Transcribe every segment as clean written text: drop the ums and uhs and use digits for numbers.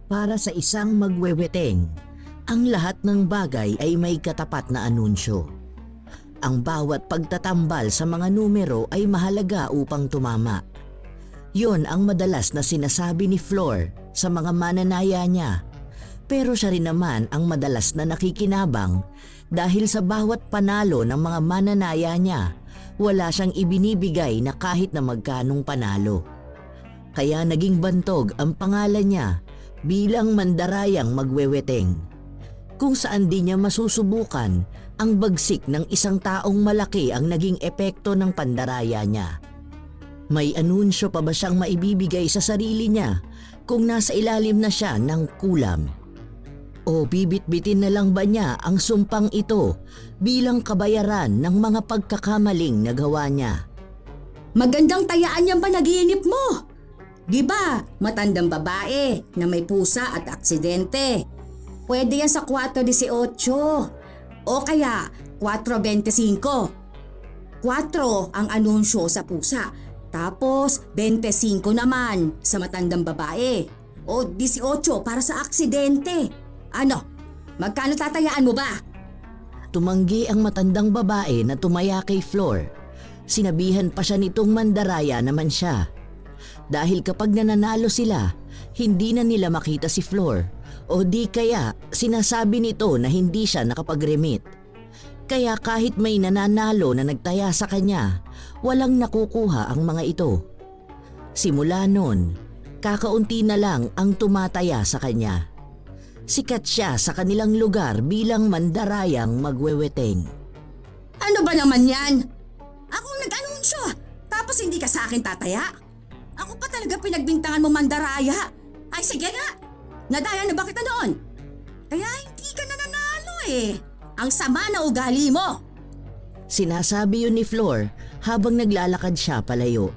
Para sa isang magweweteng, ang lahat ng bagay ay may katapat na anunsyo. Ang bawat pagtatambal sa mga numero ay mahalaga upang tumama. Yon ang madalas na sinasabi ni Flor sa mga mananaya niya. Pero siya rin naman ang madalas na nakikinabang dahil sa bawat panalo ng mga mananaya niya, wala siyang ibinibigay na kahit na magkanong panalo. Kaya naging bantog ang pangalan niya bilang mandarayang magweweteng, kung saan di niya masusubukan ang bagsik ng isang taong malaki ang naging epekto ng pandaraya niya. May anunsyo pa ba siyang maibibigay sa sarili niya kung nasa ilalim na siya ng kulam? O bibit-bitin na lang ba niya ang sumpang ito bilang kabayaran ng mga pagkakamaling nagawa niya? Magandang tayaan yung panaginip mo. Di ba, matandang babae na may pusa at aksidente. Pwede yan sa 4:18 o kaya 4:25. 4 ang anunsyo sa pusa, tapos 25 naman sa matandang babae o 18 para sa aksidente. Ano, magkano tatayaan mo ba? Tumanggi ang matandang babae na tumaya kay Flor. Sinabihan pa siya nitong mandaraya naman siya. Dahil kapag nananalo sila, hindi na nila makita si Flor o di kaya sinasabi nito na hindi siya nakapag-remit. Kaya kahit may nananalo na nagtaya sa kanya, walang nakukuha ang mga ito. Simula noon, kakaunti na lang ang tumataya sa kanya. Sikat siya sa kanilang lugar bilang mandarayang magweweteng. Ano ba naman yan? Akong nag-anunsyo, tapos hindi ka sa akin tataya? Ako pa talaga pinagbintangan mo mandaraya. Ay sige nga, nadaya na ba kita noon? Kaya hindi ka nananalo eh. Ang sama na ugali mo. Sinasabi yun ni Flor habang naglalakad siya palayo.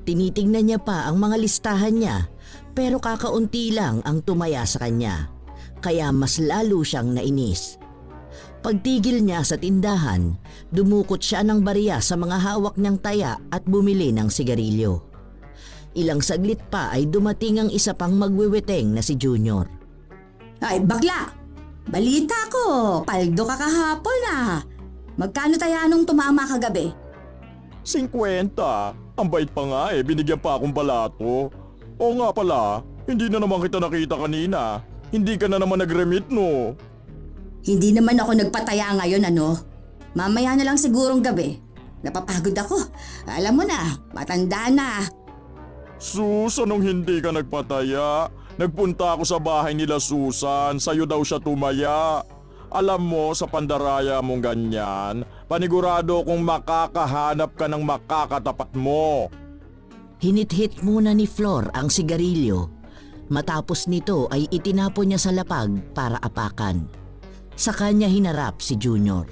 Tinitingnan niya pa ang mga listahan niya pero kakaunti lang ang tumaya sa kanya. Kaya mas lalo siyang nainis. Pagtigil niya sa tindahan, dumukot siya ng barya sa mga hawak niyang taya at bumili ng sigarilyo. Ilang saglit pa ay dumating ang isa pang magweweteng na si Junior. Ay bakla, balita ko, paldo ka kahapon ah. Magkano taya nung tumama kagabi? 50. Ang bait pa nga binigyan pa akong balato. Oo nga pala, hindi na naman kita nakita kanina. Hindi ka na naman nag-remit no. Hindi naman ako nagpataya ngayon ano. Mamaya na lang sigurong gabi. Napapagod ako. Alam mo na, matanda na. Sus, anong hindi ka nagpataya? Nagpunta ako sa bahay nila Susan, sa'yo daw siya tumaya. Alam mo, sa pandaraya mong ganyan, panigurado kung makakahanap ka ng makakatapat mo. Hinit-hit muna ni Flor ang sigarilyo. Matapos nito ay itinapon niya sa lapag para apakan. Sa kanya hinarap si Junior.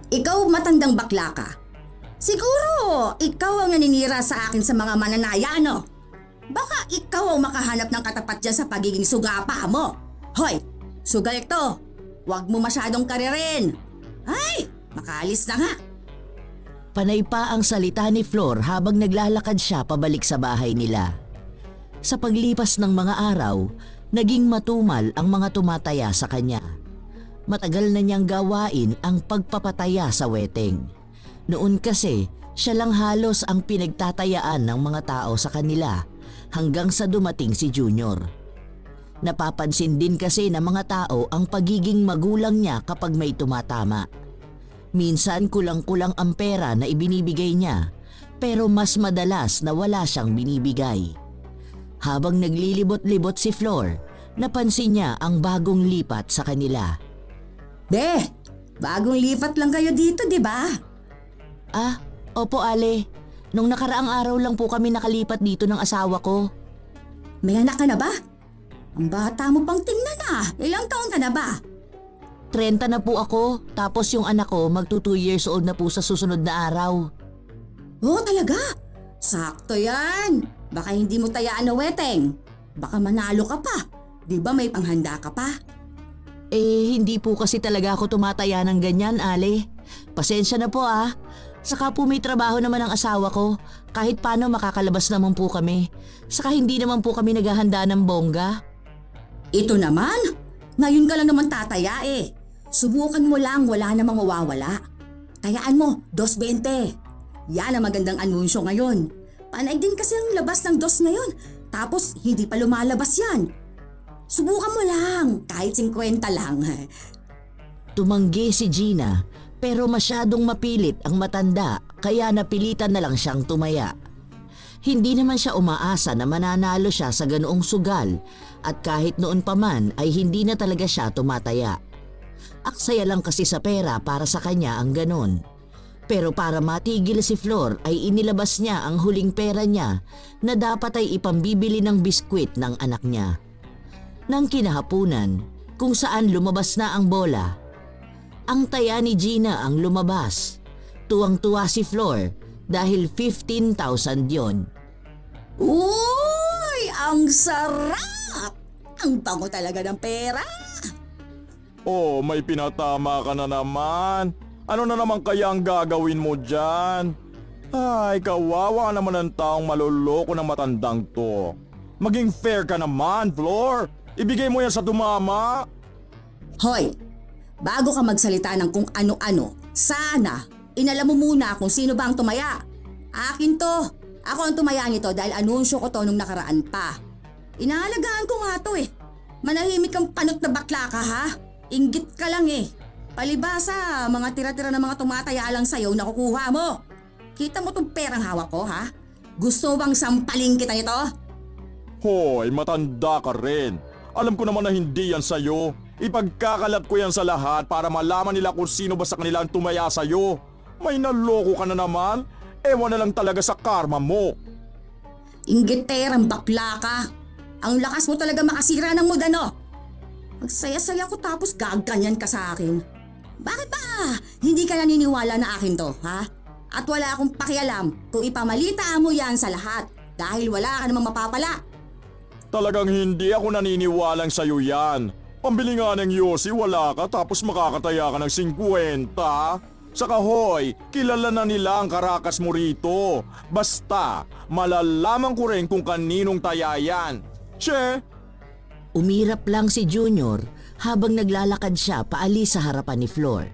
Ikaw matandang bakla ka. Siguro, ikaw ang naninira sa akin sa mga mananaya, no? Baka ikaw ang makahanap ng katapat dyan sa pagiging sugapa mo. Hoy, sugal to. Huwag mo masyadong karirin. Ay, makaalis na nga. Panay pa ang salita ni Flor habang naglalakad siya pabalik sa bahay nila. Sa paglipas ng mga araw, naging matumal ang mga tumataya sa kanya. Matagal na niyang gawain ang pagpapataya sa weteng. Noon kasi, siya lang halos ang pinagtatayaan ng mga tao sa kanila hanggang sa dumating si Junior. Napapansin din kasi ng mga tao ang pagiging magulang niya kapag may tumatama. Minsan kulang-kulang ang pera na ibinibigay niya, pero mas madalas na wala siyang binibigay. Habang naglilibot-libot si Flor, napansin niya ang bagong lipat sa kanila. Be, bagong lipat lang kayo dito, di ba? Ah, opo Ale. Nung nakaraang araw lang po kami nakalipat dito ng asawa ko. May anak ka na ba? Ang bata mo pang tingnan ah. Ilang taon ka na ba? 30 na po ako, tapos yung anak ko magto 2 years old na po sa susunod na araw. Oo talaga? Sakto yan. Baka hindi mo tayaan na weteng. Baka manalo ka pa. Di ba may panghanda ka pa? Hindi po kasi talaga ako tumataya ng ganyan, Ale. Pasensya na po ah. Saka po may trabaho naman ang asawa ko. Kahit paano makakalabas naman po kami. Saka hindi naman po kami naghahanda ng bongga. Ito naman, ngayon ka lang naman tataya eh. Subukan mo lang, wala namang mawawala. Tayaan mo, 2.20. Yan ang magandang anunsyo ngayon. Panay din kasi ang labas ng dos ngayon. Tapos hindi pa lumalabas yan. Subukan mo lang, kahit 50 lang. Tumanggi si Gina pero masyadong mapilit ang matanda kaya napilitan na lang siyang tumaya. Hindi naman siya umaasa na mananalo siya sa ganoong sugal at kahit noon pa man ay hindi na talaga siya tumataya. Aksaya lang kasi sa pera para sa kanya ang ganon. Pero para matigil si Flor ay inilabas niya ang huling pera niya na dapat ay ipambibili ng biskwit ng anak niya. Nang kinahapunan kung saan lumabas na ang bola, ang taya ni Gina ang lumabas. Tuwang-tuwa si Flor dahil 15,000 yon. Uy, ang sarap! Ang bango talaga ng pera. Oh, may pinatama ka na naman. Ano na naman kaya ang gagawin mo dyan? Ay, kawawa naman ang taong maluloko ng matandang to. Maging fair ka naman, Flor. Ibigay mo yan sa tumama. Hoy, bago ka magsalita ng kung ano-ano, sana inalam mo muna kung sino ba ang tumaya. Akin to. Ako ang tumaya nito dahil anunsyo ko to nung nakaraan pa. Inaalagaan ko nga to eh. Manahimik kang panot na bakla ka ha? Inggit ka lang eh. Palibasa, mga tira-tira ng mga tumataya lang sa'yo na kukuha mo. Kita mo tong perang hawak ko ha? Gusto mo bang sampaling kita nito? Hoy, matanda ka rin. Alam ko naman na hindi yan sa'yo. Ipagkakalat ko yan sa lahat para malaman nila kung sino ba sa kanila ang tumaya sa'yo. May naloko ka na naman. Ewan na lang talaga sa karma mo. Inggiterang bakla ka. Ang lakas mo talaga makasira ng mood ano? Magsaya-saya ko tapos gaganyan ka sa akin. Bakit ba hindi ka naniniwala na akin to, ha? At wala akong pakialam kung ipamalita mo yan sa lahat dahil wala ka namang mapapala. Talagang hindi ako naniniwalang sa'yo yan. Pambili nga ng yosi wala ka tapos makakataya ka ng 50. Saka hoy, kilala na nila ang karakas mo rito. Basta, malalaman ko rin kung kaninong taya yan. Che! Umirap lang si Junior habang naglalakad siya paalis sa harapan ni Flor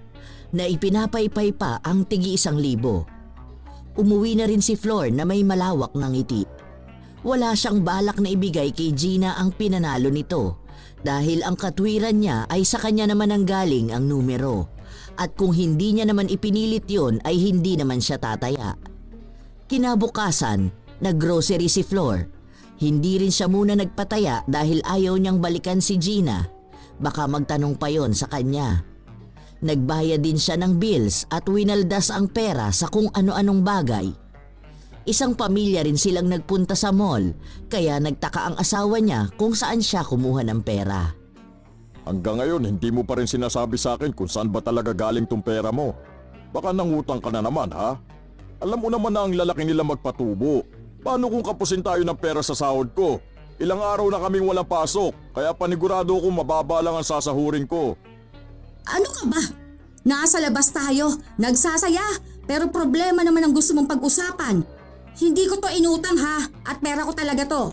na ipinapaypay pa ang tigi 1,000. Umuwi na rin si Flor na may malawak ng ngiti. Wala siyang balak na ibigay kay Gina ang pinanalo nito dahil ang katwiran niya ay sa kanya naman ang galing ang numero. At kung hindi niya naman ipinilit yon ay hindi naman siya tataya. Kinabukasan, naggrocery si Flor. Hindi rin siya muna nagpataya dahil ayaw niyang balikan si Gina. Baka magtanong pa yon sa kanya. Nagbayad din siya ng bills at winaldas ang pera sa kung ano-anong bagay. Isang pamilya rin silang nagpunta sa mall kaya nagtaka ang asawa niya kung saan siya kumuha ng pera. Hanggang ngayon, hindi mo pa rin sinasabi sa akin kung saan ba talaga galing tong pera mo. Baka nangutang ka na naman, ha? Alam mo naman na ang lalaki nila magpatubo. Paano kung kapusin tayo ng pera sa sahod ko? Ilang araw na kaming walang pasok, kaya panigurado ko mababa lang ang sasahurin ko. Ano ka ba? Nasa labas tayo, nagsasaya, pero problema naman ang gusto mong pag-usapan. Hindi ko to inutang ha, at pera ko talaga to.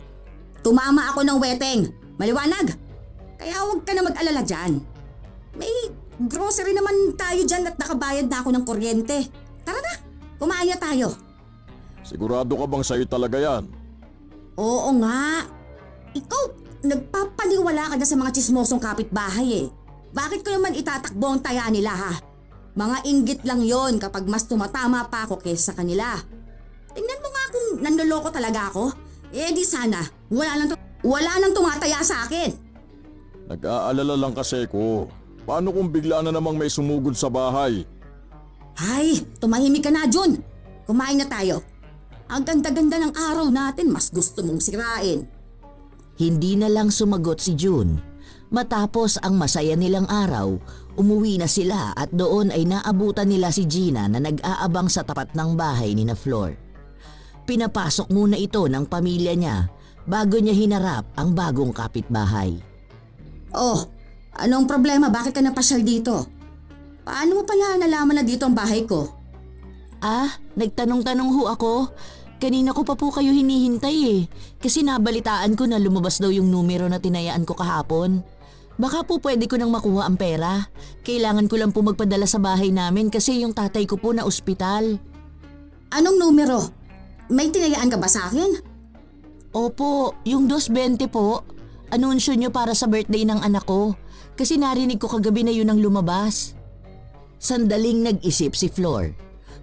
Tumama ako ng weteng, maliwanag? Kaya huwag ka na mag-alala dyan. May grocery naman tayo dyan at nakabayad na ako ng kuryente. Tara na, kumain na tayo. Sigurado ka bang sa'yo talaga yan? Oo nga. Ikaw, nagpapaniwala ka na sa mga tsismosong kapitbahay eh. Bakit ko naman itatakbo ang taya nila ha? Mga inggit lang yon kapag mas tumatama pa ako kaysa sa kanila. Tingnan mo nga kung nanloloko talaga ako. Eh di sana, wala nang tumataya sa akin. Nag-aalala lang kasi ko. Paano kung bigla na namang may sumugod sa bahay? Ay, tumahimik ka na, Jun. Kumain na tayo. Ang ganda-ganda ng araw natin, mas gusto mong sirain. Hindi na lang sumagot si June. Matapos ang masaya nilang araw, umuwi na sila at doon ay naabutan nila si Gina na nag-aabang sa tapat ng bahay ni na Flor. Pinapasok muna ito ng pamilya niya bago niya hinarap ang bagong kapitbahay. Oh, anong problema? Bakit ka napasyal dito? Paano mo pala nalaman na dito ang bahay ko? Ah, nagtanong-tanong ho ako. Kanina ko pa po kayo hinihintay eh. Kasi nabalitaan ko na lumabas daw yung numero na tinayaan ko kahapon. Baka po pwede ko nang makuha ang pera. Kailangan ko lang po magpadala sa bahay namin kasi yung tatay ko po na ospital. Anong numero? May tinayaan ka ba sa akin? Opo, yung 220 po. Anunsyo nyo para sa birthday ng anak ko. Kasi narinig ko kagabi na yun ang lumabas. Sandaling nag-isip si Flor.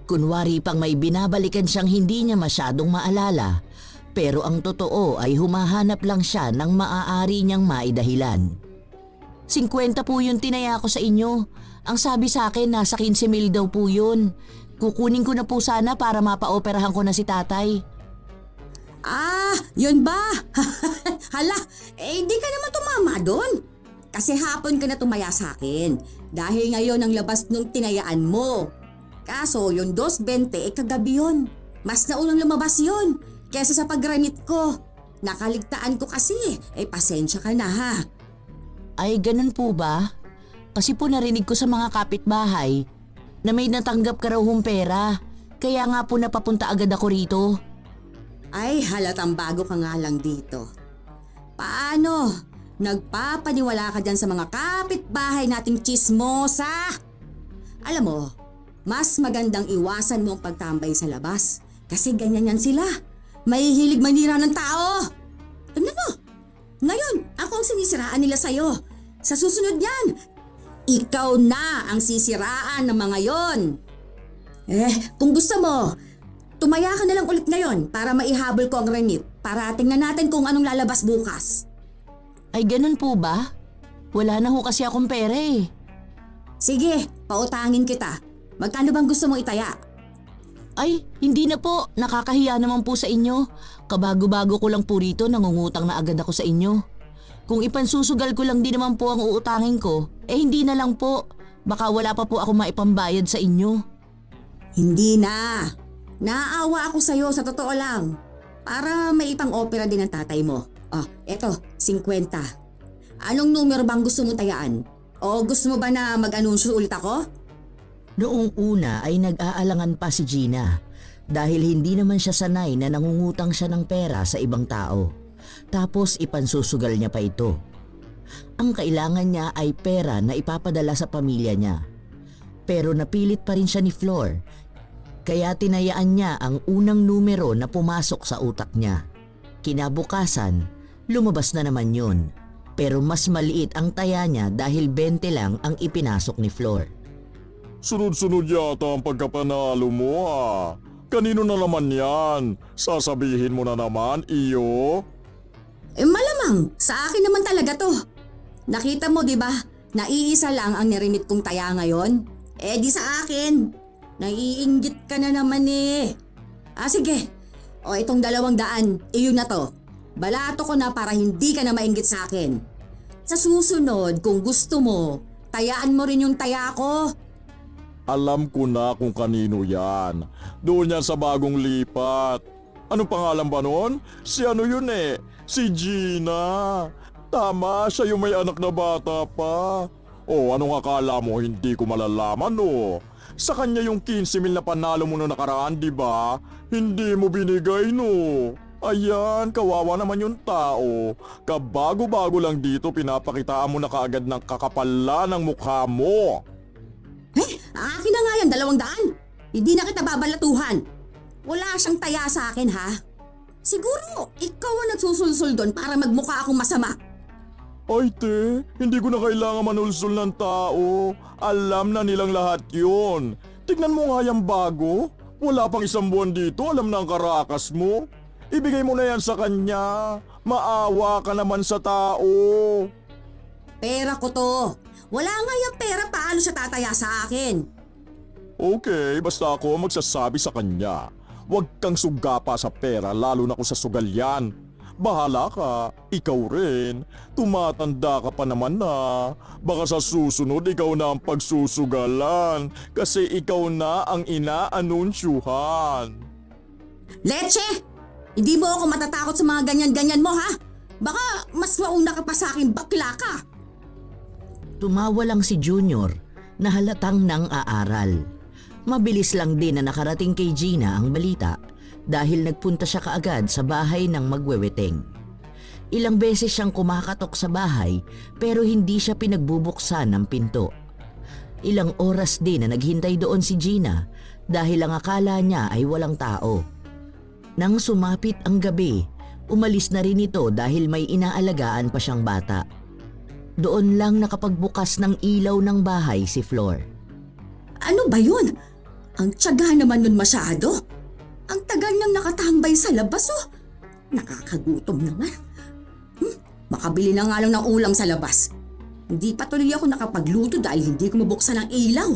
Kunwari pang may binabalikan siyang hindi niya masyadong maalala. Pero ang totoo ay humahanap lang siya ng maaari niyang maidahilan. 50 po yung tinaya ko sa inyo. Ang sabi sa akin nasa 15,000 daw po yun. Kukunin ko na po sana para mapaoperahan ko na si tatay. Ah, yun ba? Hala, di ka naman tumama doon. Kasi hapon ka na tumaya sa akin. Dahil ngayon ang labas nung tinayaan mo. Kaso yung 220 kagabi yun. Mas naunang lumabas yun kesa sa pagramit ko. Nakaligtaan ko kasi pasensya ka na ha. Ay ganun po ba? Kasi po narinig ko sa mga kapitbahay na may natanggap ka raw hong pera. Kaya nga po napapunta agad ako rito. Ay halatang bago ka nga lang dito. Paano? Nagpapaniwala ka dyan sa mga kapitbahay nating tsismosa? Alam mo, mas magandang iwasan mo ang pagtambay sa labas. Kasi ganyan yan sila. May hilig manira ng tao. Tignan mo. Ngayon, ako ang sinisiraan nila sa'yo. Sa susunod yan, ikaw na ang sisiraan ng mga yon. Kung gusto mo, tumaya ka na lang ulit ngayon para maihabol ko ang remit. Para tingnan natin kung anong lalabas bukas. Ay ganun po ba? Wala na ho kasi akong pera eh. Sige, pautangin kita. Magkano bang gusto mo itaya? Ay, hindi na po. Nakakahiya naman po sa inyo. Kabago-bago ko lang po rito, nangungutang na agad ako sa inyo. Kung ipansusugal ko lang din naman po ang uutangin ko, hindi na lang po. Baka wala pa po ako maipambayad sa inyo. Hindi na. Naaawa ako sa'yo sa totoo lang. Para may ipang-opera din ang tatay mo. Eto, 50. Anong numero bang gusto mo tayaan? O gusto mo ba na mag-anunsyo ulit ako? Noong una ay nag-aalangan pa si Gina dahil hindi naman siya sanay na nangungutang siya ng pera sa ibang tao. Tapos ipansusugal niya pa ito. Ang kailangan niya ay pera na ipapadala sa pamilya niya. Pero napilit pa rin siya ni Flor. Kaya tinayaan niya ang unang numero na pumasok sa utak niya. Kinabukasan, lumabas na naman yun. Pero mas maliit ang taya niya dahil 20 lang ang ipinasok ni Flor. Sunod-sunod yata ang pagkapanalo mo Kanino na naman yan? Sasabihin mo na naman, iyo? Malamang, sa akin naman talaga to. Nakita mo di ba, naiisa lang ang nirimit kong taya ngayon? Di sa akin. Naiinggit ka na naman eh. Sige. Itong 200, iyon na to. Balato ko na para hindi ka na mainggit sa akin. Sa susunod, kung gusto mo, tayaan mo rin yung taya ko. Alam ko na kung kanino yan. Doon yan sa bagong lipat. Anong pangalan ba nun? Si ano yun Si Gina. Tama, siya yung may anak na bata pa. Anong akala mo hindi ko malalaman Sa kanya yung 15,000 na panalo mo na nakaraan, di ba? Hindi mo binigay Ayan, kawawa naman yung tao. Kabago-bago lang dito pinapakitaan mo na kaagad ng kakapala ng mukha mo. Akin na nga yan, 200. Hindi na kita babalatuhan. Wala siyang taya sa akin ha. Siguro, ikaw ang nagsusulsul doon para magmukha akong masama. Ay te, hindi ko na kailangan manulsul ng tao. Alam na nilang lahat yun. Tignan mo nga yung bago. Wala pang 1 buwan dito, alam na ang karakas mo. Ibigay mo na yan sa kanya. Maawa ka naman sa tao. Pera ko to. Wala nga yung pera, paano siya tataya sa akin? Okay, basta ako magsasabi sa kanya. Huwag kang sugapa sa pera lalo na kung sa sugal yan. Bahala ka, ikaw rin. Tumatanda ka pa naman na. Baka sa susunod ikaw na ang pagsusugalan kasi ikaw na ang inaanunsyuhan. Leche! Hindi mo ako matatakot sa mga ganyan-ganyan mo ha? Baka mas mauna ka pa sa akin, bakla ka! Tumawa lang si Junior na halatang nang aaral. Mabilis lang din na nakarating kay Gina ang balita dahil nagpunta siya kaagad sa bahay ng magweweteng. Ilang beses siyang kumakatok sa bahay pero hindi siya pinagbubuksan ng pinto. Ilang oras din na naghintay doon si Gina dahil ang akala niya ay walang tao. Nang sumapit ang gabi, umalis na rin ito dahil may inaalagaan pa siyang bata. Doon lang nakapagbukas ng ilaw ng bahay si Flor. Ano ba yun? Ang tiyaga naman nun masyado. Ang tagal nang nakatambay sa labas oh. Nakakagutom naman. Makabili na nga lang ng ulam sa labas. Hindi pa tuloy ako nakapagluto dahil hindi ko mabuksan ang ilaw.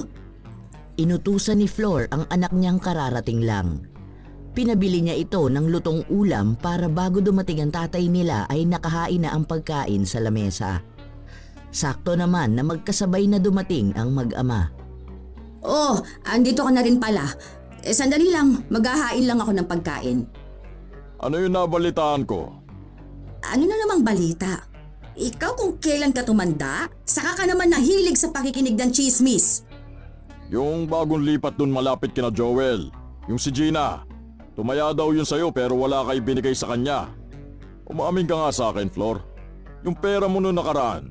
Inutusan ni Flor ang anak niyang kararating lang. Pinabili niya ito ng lutong ulam para bago dumating ang tatay nila ay nakahain na ang pagkain sa lamesa. Sakto naman na magkasabay na dumating ang mag-ama. Oh, andito ka na rin pala. Sandali lang, maghahain lang ako ng pagkain. Ano yung nabalitaan ko? Ano na namang balita? Ikaw kung kailan ka tumanda, saka ka naman nahilig sa pakikinig ng chismis. Yung bagong lipat dun malapit kina Joel. Yung si Gina. Tumaya daw yun sa'yo pero wala kay binigay sa kanya. Umaamin ka nga sa akin, Flor. Yung pera mo noong nakaraan,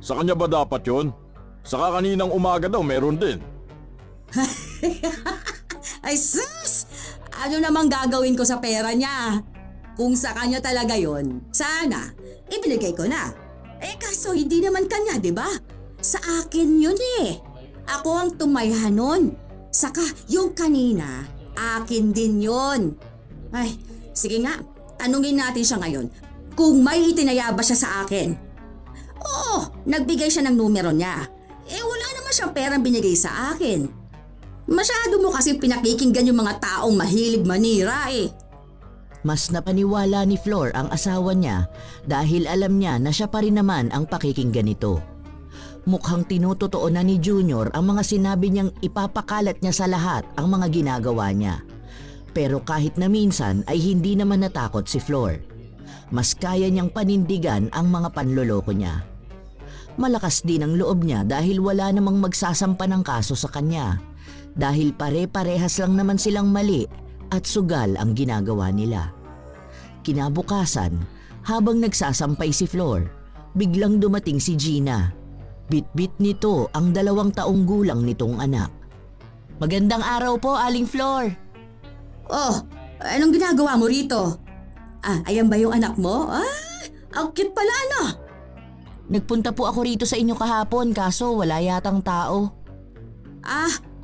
sa kanya ba dapat yun? Saka kaninang umaga daw meron din. Ay sus! Ano namang gagawin ko sa pera niya? Kung sa kanya talaga yon, sana, ibinigay ko na. Kaso hindi naman kanya, di ba? Sa akin yun eh. Ako ang tumayhan nun. Saka yung kanina, akin din yun. Ay, sige nga, tanungin natin siya ngayon kung may itinaya ba siya sa akin. Oo, nagbigay siya ng numero niya. Wala naman siyang perang binigay sa akin. Masyado mo kasi pinakikinggan yung mga taong mahilig manira eh. Mas napaniwala ni Flor ang asawa niya dahil alam niya na siya pa rin naman ang pakikinggan nito. Mukhang tinutotoo na ni Junior ang mga sinabi niyang ipapakalat niya sa lahat ang mga ginagawa niya. Pero kahit na minsan ay hindi naman natakot si Flor. Mas kaya niyang panindigan ang mga panloloko niya. Malakas din ang loob niya dahil wala namang magsasampa ng kaso sa kanya. Dahil pare-parehas lang naman silang mali at sugal ang ginagawa nila. Kinabukasan, habang nagsasampay si Flor, biglang dumating si Gina. Bit-bit nito ang 2 taong gulang nitong anak. Magandang araw po, Aling Flor. Oh, anong ginagawa mo rito? Ayan ba yung anak mo? Ang cute pala ano? Nagpunta po ako rito sa inyo kahapon kaso wala yatang tao.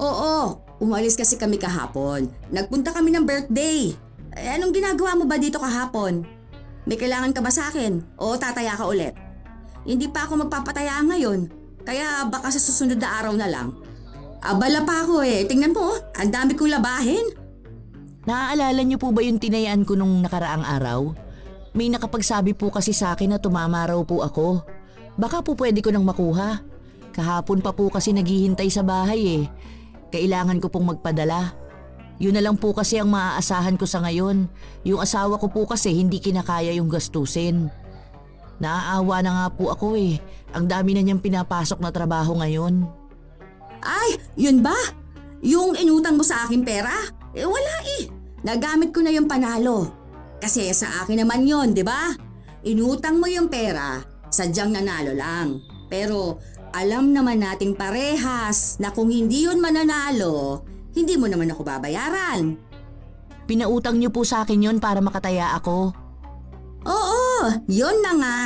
Oo. Umalis kasi kami kahapon. Nagpunta kami ng birthday. Anong ginagawa mo ba dito kahapon? May kailangan ka ba sa akin? O tataya ka ulit? Hindi pa ako magpapataya ngayon. Kaya baka sa susunod na araw na lang. Abala pa ako eh. Tingnan mo, ang dami kong labahin. Naaalala niyo po ba yung tinayaan ko nung nakaraang araw? May nakapagsabi po kasi sa akin na tumama raw po ako. Baka po pwede ko nang makuha. Kahapon pa po kasi naghihintay sa bahay eh. Kailangan ko pong magpadala. Yun na lang po kasi ang maaasahan ko sa ngayon. Yung asawa ko po kasi hindi kinakaya yung gastusin. Naaawa na nga po ako eh. Ang dami na niyang pinapasok na trabaho ngayon. Ay, yun ba? Yung inutang mo sa akin pera? Wala eh. Nagamit ko na yung panalo. Kasi sa akin naman yon, di ba? Inutang mo yung pera, sadyang nanalo lang. Pero alam naman nating parehas na kung hindi yun mananalo, hindi mo naman ako babayaran. Pinautang niyo po sa akin yun para makataya ako. Oo, yun na nga.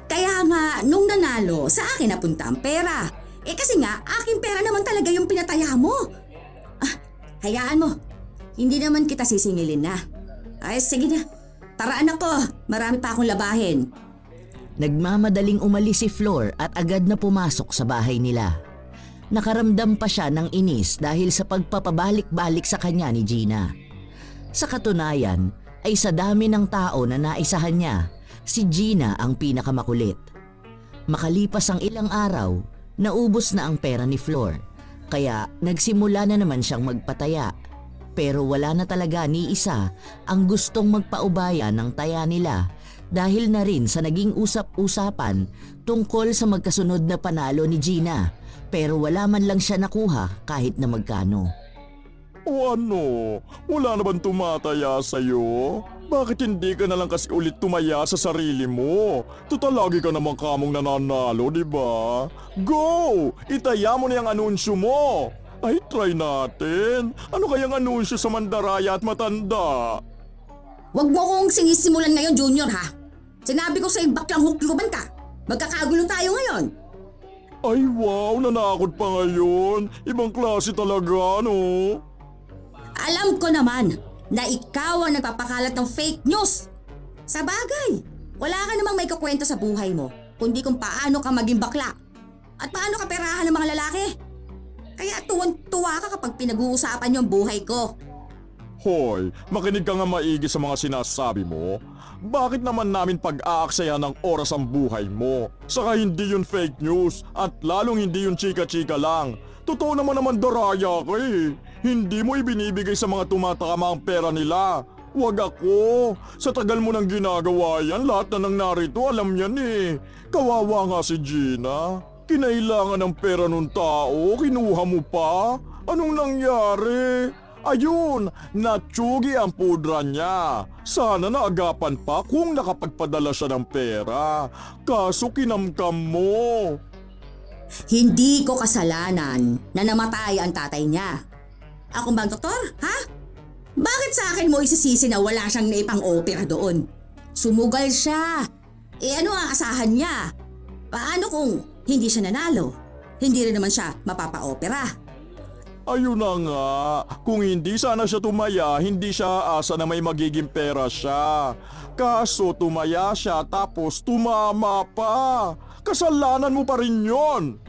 Kaya nga, nung nanalo, sa akin napunta ang pera. Kasi nga, aking pera naman talaga yung pinataya mo. Hayaan mo. Hindi naman kita sisingilin na. Ay, sige na. Tara anak ko, marami pa akong labahin. Nagmamadaling umalis si Flor at agad na pumasok sa bahay nila. Nakaramdam pa siya ng inis dahil sa pagpapabalik-balik sa kanya ni Gina. Sa katunayan ay sa dami ng tao na naisahan niya, si Gina ang pinakamakulit. Makalipas ang ilang araw, naubos na ang pera ni Flor, kaya nagsimula na naman siyang magpataya. Pero wala na talaga ni isa ang gustong magpaubaya ng taya nila dahil na rin sa naging usap-usapan tungkol sa magkasunod na panalo ni Gina pero wala man lang siya nakuha kahit na magkano. O ano? Wala na bang tumataya sa'yo? Bakit hindi ka na lang kasi ulit tumaya sa sarili mo? Total lagi ka naman kamong nananalo, di ba? Go! Itaya mo na yung anunsyo mo! Ay, try natin. Ano kayang anunsyo sa mandaraya at matanda? Huwag mo kong sinisimulan ngayon, Junior, ha? Sinabi ko sa'yo, baklang hukluban ka. Magkakagulo tayo ngayon. Ay, wow! Nanakot pa ngayon. Ibang klase talaga, no? Alam ko naman na ikaw ang nagpapakalat ng fake news. Sa bagay, wala ka namang may kukwento sa buhay mo, kundi kung paano ka maging bakla at paano ka perahan ng mga lalaki. Kaya tuwan-tuwa ka kapag pinag-uusapan yung buhay ko. Hoy, makinig ka nga maigi sa mga sinasabi mo. Bakit naman namin pag-aaksayan ng oras ang buhay mo? Saka hindi yun fake news at lalong hindi yun chika-chika lang. Totoo naman daraya ka eh. Hindi mo ibinibigay sa mga tumatama ang pera nila. Wag ako. Sa tagal mo nang ginagawa yan, lahat na nang narito alam yan eh. Kawawa nga si Gina. Kinailangan ng pera nung tao, kinuha mo pa? Anong nangyari? Ayun, natsugi ang pudra niya. Sana naagapan pa kung nakapagpadala siya ng pera. Kaso kinamkam mo. Hindi ko kasalanan na namatay ang tatay niya. Ako bang doktor, ha? Bakit sa akin mo isisisi na wala siyang naipang opera doon? Sumugal siya. Ano ang asahan niya? Paano kung hindi siya nanalo? Hindi rin naman siya mapapa-opera. Ayun na nga, kung hindi sana siya tumaya, hindi siya asa na may magiging pera siya. Kaso tumaya siya tapos tumama pa. Kasalanan mo pa rin yon.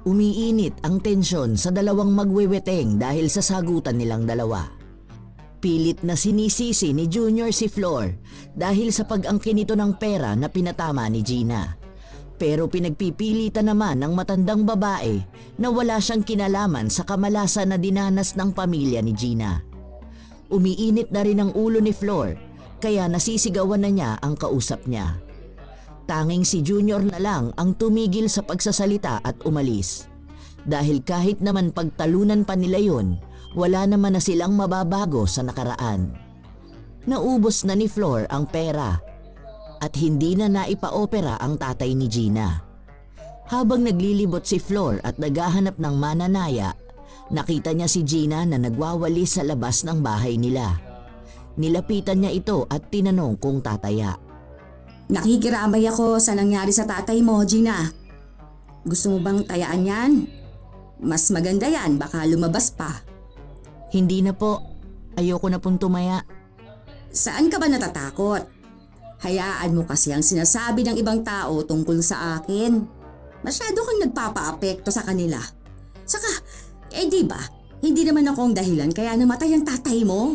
Umiinit ang tensyon sa dalawang magweweteng dahil sa sagutan nilang dalawa. Pilit na sinisisi ni Junior si Flor dahil sa pag-angkin nito ng pera na pinatama ni Gina. Pero pinagpipilitan naman ng matandang babae na wala siyang kinalaman sa kamalasan na dinanas ng pamilya ni Gina. Umiinit na rin ang ulo ni Flor kaya nasisigawan na niya ang kausap niya. Tanging si Junior na lang ang tumigil sa pagsasalita at umalis. Dahil kahit naman pagtalunan pa nila yon, wala naman na silang mababago sa nakaraan. Naubos na ni Flor ang pera at hindi na naipa-opera ang tatay ni Gina. Habang naglilibot si Flor at naghahanap ng mananaya, nakita niya si Gina na nagwawali sa labas ng bahay nila. Nilapitan niya ito at tinanong kung tataya. Nakikiramay ako sa nangyari sa tatay mo, Gina. Gusto mo bang tayaan yan? Mas maganda yan, baka lumabas pa. Hindi na po. Ayoko na pong tumaya. Saan ka ba natatakot? Hayaan mo kasi ang sinasabi ng ibang tao tungkol sa akin. Masyado kang nagpapa-apekto sa kanila. Saka, di ba, hindi naman ako ang dahilan kaya namatay ang tatay mo.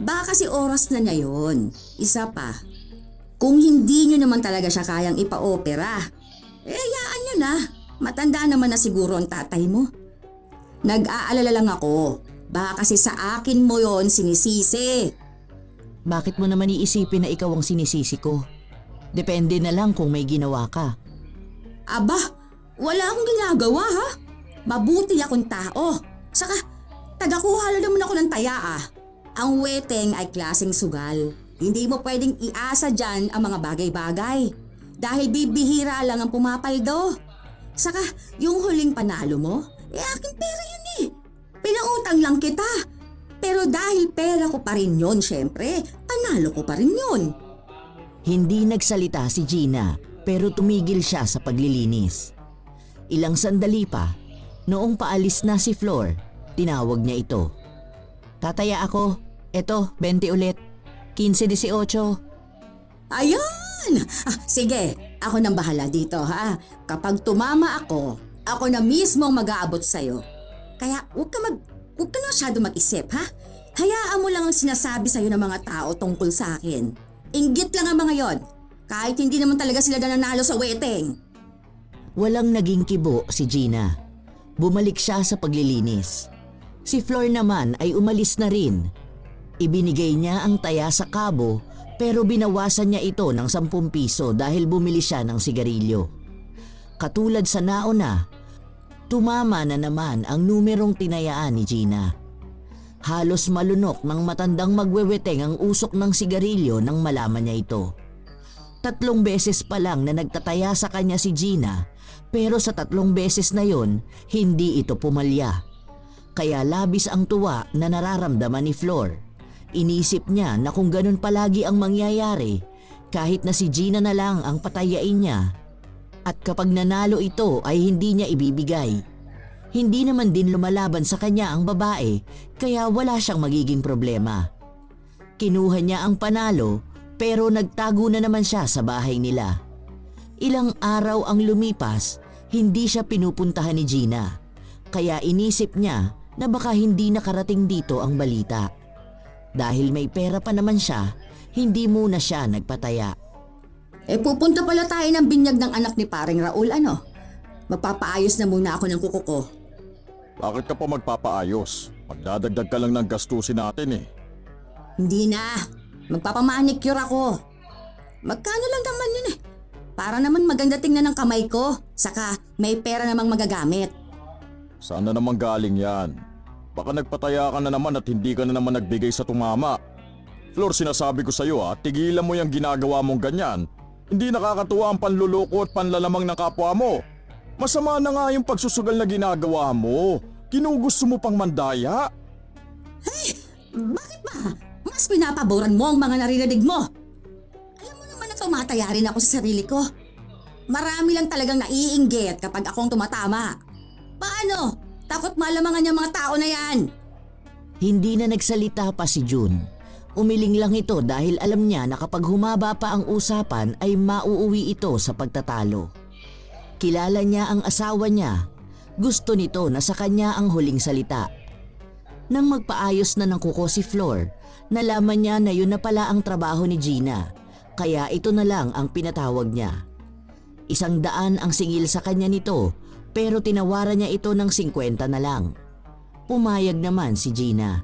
Baka kasi oras na niya yun. Isa pa, kung hindi nyo naman talaga siya kayang ipa-opera, hayaan nyo na. Matanda naman na siguro ang tatay mo. Nag-aalala lang ako. Baka kasi sa akin mo yon sinisisi. Bakit mo naman iisipin na ikaw ang sinisisi ko? Depende na lang kung may ginawa ka. Aba, wala akong ginagawa ha. Mabuti akong tao. Saka, tagakuha lang naman ako ng taya ah. Ang weteng ay klaseng sugal. Hindi mo pwedeng iasa dyan ang mga bagay-bagay. Dahil bibihira lang ang pumapaldo. Saka, yung huling panalo mo, aking pera yun eh. Pinautang lang kita. Pero dahil pera ko pa rin yun, syempre, panalo ko pa rin yun. Hindi nagsalita si Gina pero tumigil siya sa paglilinis. Ilang sandali pa, noong paalis na si Flor, tinawag niya ito. Tataya ako, eto 20 ulit, 15-18. Ayun! Sige, ako nang bahala dito ha. Kapag tumama ako na mismo ang mag-aabot sa'yo. Kaya huwag ka na masyado mag-isip ha. Hayaan mo lang ang sinasabi sa'yo ng mga tao tungkol sa akin. Inggit lang ang mga yon. Kahit hindi naman talaga sila nanalo sa weteng. Walang naging kibo si Gina. Bumalik siya sa paglilinis. Si Flor naman ay umalis na rin. Ibinigay niya ang taya sa kabo pero binawasan niya ito ng 10 piso dahil bumili siya ng sigarilyo. Katulad sa nauna, tumama na naman ang numerong tinayaan ni Gina. Halos malunok ng matandang magweweteng ang usok ng sigarilyo nang malaman niya ito. 3 beses pa lang na nagtataya sa kanya si Gina, pero sa 3 beses na yon, hindi ito pumalya. Kaya labis ang tuwa na nararamdaman ni Flor. Inisip niya na kung ganun palagi ang mangyayari, kahit na si Gina na lang ang patayain niya. At kapag nanalo ito ay hindi niya ibibigay. Hindi naman din lumalaban sa kanya ang babae, kaya wala siyang magiging problema. Kinuha niya ang panalo, pero nagtago na naman siya sa bahay nila. Ilang araw ang lumipas, hindi siya pinupuntahan ni Gina. Kaya inisip niya na baka hindi nakarating dito ang balita. Dahil may pera pa naman siya, hindi muna siya nagpataya. Pupunta pala tayo ng binyag ng anak ni paring Raul, ano? Magpapaayos na muna ako ng kuko ko. Bakit ka pa magpapaayos? Magdadagdag ka lang ng gastusin natin eh. Hindi na. Magpapamanicure ako. Magkano lang naman yun eh. Para naman maganda tingnan ng kamay ko. Saka may pera namang magagamit. Saan na naman galing yan? Baka nagpataya ka na naman at hindi ka na naman nagbigay sa tumama. Flor, sinasabi ko sa'yo tigilan mo yung ginagawa mong ganyan. Hindi nakakatuwa ang panluloko at panlalamang ng kapwa mo. Masama na nga yung pagsusugal na ginagawa mo. Kinugusto mo pang mandaya. Hey, bakit ba? Mas pinapaboran mo ang mga naririnig mo. Alam mo naman na tumataya rin ako sa sarili ko. Marami lang talagang naiinggit kapag akong tumatama. Paano? Takot malamangan yung mga tao na yan. Hindi na nagsalita pa si June. Umiling lang ito dahil alam niya na kapag humaba pa ang usapan ay mauuwi ito sa pagtatalo. Kilala niya ang asawa niya. Gusto nito na sa kanya ang huling salita. Nang magpaayos na ng kuko si Flor, nalaman niya na yun na pala ang trabaho ni Gina. Kaya ito na lang ang pinatawag niya. 100 ang singil sa kanya nito, pero tinawaran niya ito ng 50 na lang. Pumayag naman si Gina.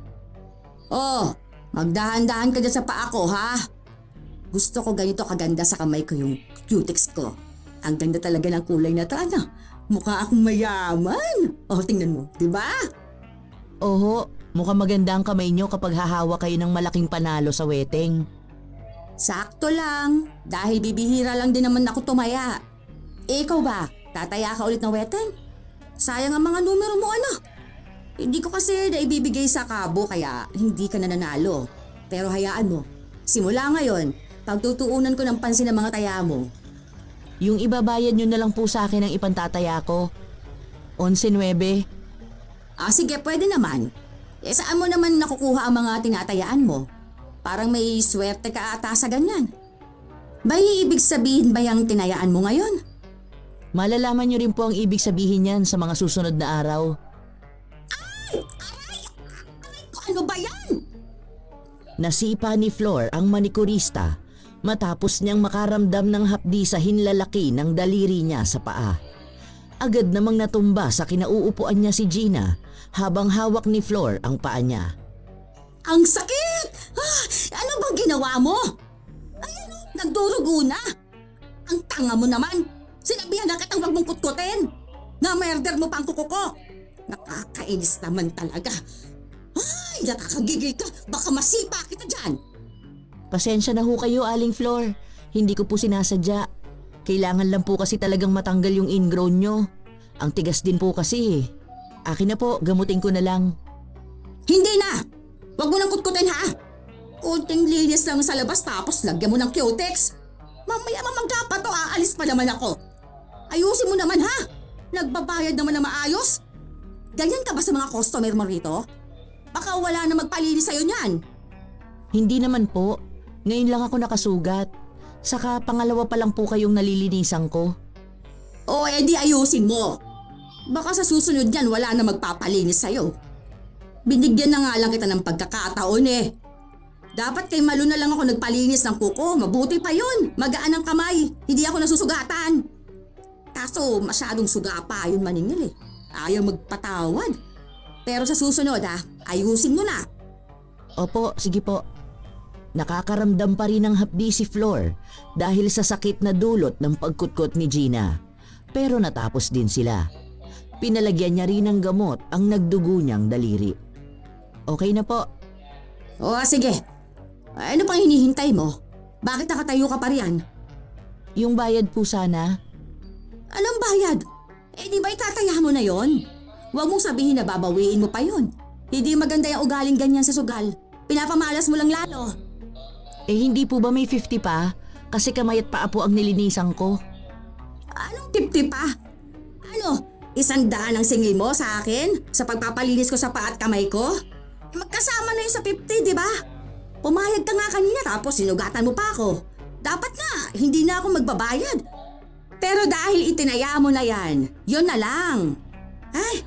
Oh, magdahan-dahan ka dyan sa paa ko, ha? Gusto ko ganito kaganda sa kamay ko yung cutex ko. Ang ganda talaga ng kulay na to, ano? Mukha akong mayaman. Oh, tingnan mo, di ba? Oho, mukhang maganda ang kamay niyo kapag hahawa kayo ng malaking panalo sa weteng. Sakto lang, dahil bibihira lang din naman ako tumaya. Ikaw ba, tataya ka ulit ng weteng? Sayang ang mga numero mo, ano? Hindi ko kasi naibibigay sa kabo kaya hindi ka na nanalo. Pero hayaan mo, simula ngayon, pagtutuunan ko ng pansin ng mga taya mo. Yung ibabayad niyo na lang po sa akin ang ipantataya ko. 11.9. Sige, pwede naman. Saan mo naman nakukuha ang mga tinatayaan mo? Parang may swerte ka ata sa ganyan. May ibig sabihin ba yung tinayaan mo ngayon? Malalaman niyo rin po ang ibig sabihin niyan sa mga susunod na araw. Aray ko, ano ba yan? Nasipa ni Flor ang manikurista matapos niyang makaramdam ng hapdi sa hinlalaki ng daliri niya sa paa. Agad namang natumba sa kinauupuan niya si Gina habang hawak ni Flor ang paa niya. Ang sakit! Ano bang ginawa mo? Ayan, nagdurugo na. Ang tanga mo naman. Sinabihan na kitang wag mong kutkutin. Na-murder mo pa ang kuko ko. Nakakainis naman talaga. Ay, nakakagigil ka. Baka masipa kita dyan. Pasensya na ho kayo, Aling Flor. Hindi ko po sinasadya. Kailangan lang po kasi talagang matanggal yung ingrown nyo. Ang tigas din po kasi. Akin na po, gamutin ko na lang. Hindi na! Wag mo nang kutkutin, ha? Kunting linis lang sa labas tapos lagyan mo ng cutex. Mamaya mamangga pa to, aalis pa naman ako. Ayusin mo naman, ha? Nagbabayad naman na maayos. Ganyan ka ba sa mga customer mo rito? Baka wala na magpalinis sa'yo niyan. Hindi naman po. Ngayon lang ako nakasugat. Saka pangalawa pa lang po kayong nalilinisan ko. O edi ayusin mo. Baka sa susunod yan wala na magpapalinis sa'yo. Binigyan na nga lang kita ng pagkakataon eh. Dapat kay Malu na lang ako nagpalinis ng kuko. Mabuti pa yun. Magaan ang kamay. Hindi ako nasusugatan. Kaso masyadong suga pa yun maningil eh. Ayaw magpatawad. Pero sa susunod ayusin mo na. Opo, sige po. Nakakaramdam pa rin ng hapdi si Flor dahil sa sakit na dulot ng pagkutkot ni Gina. Pero natapos din sila. Pinalagyan niya rin ng gamot ang nagdugo niyang daliri. Okay na po. O sige, ano pang hinihintay mo? Bakit nakatayo ka pa riyan? Yung bayad po sana. Anong bayad? Di ba itataya mo na yon? Huwag mong sabihin na babawiin mo pa yon. Hindi maganda yung ugaling ganyan sa sugal. Pinapamalas mo lang lalo. Hindi po ba may 50 pa? Kasi kamayat paa po ang nilinisan ko. Anong 50 pa? Ano, 100 ang singil mo sa akin? Sa pagpapalinis ko sa paa at kamay ko? Magkasama na yun sa 50, di ba? Pumayag ka nga kanina tapos sinugatan mo pa ako. Dapat nga, hindi na ako magbabayad. Pero dahil itinaya mo na yan, yun na lang. Ay,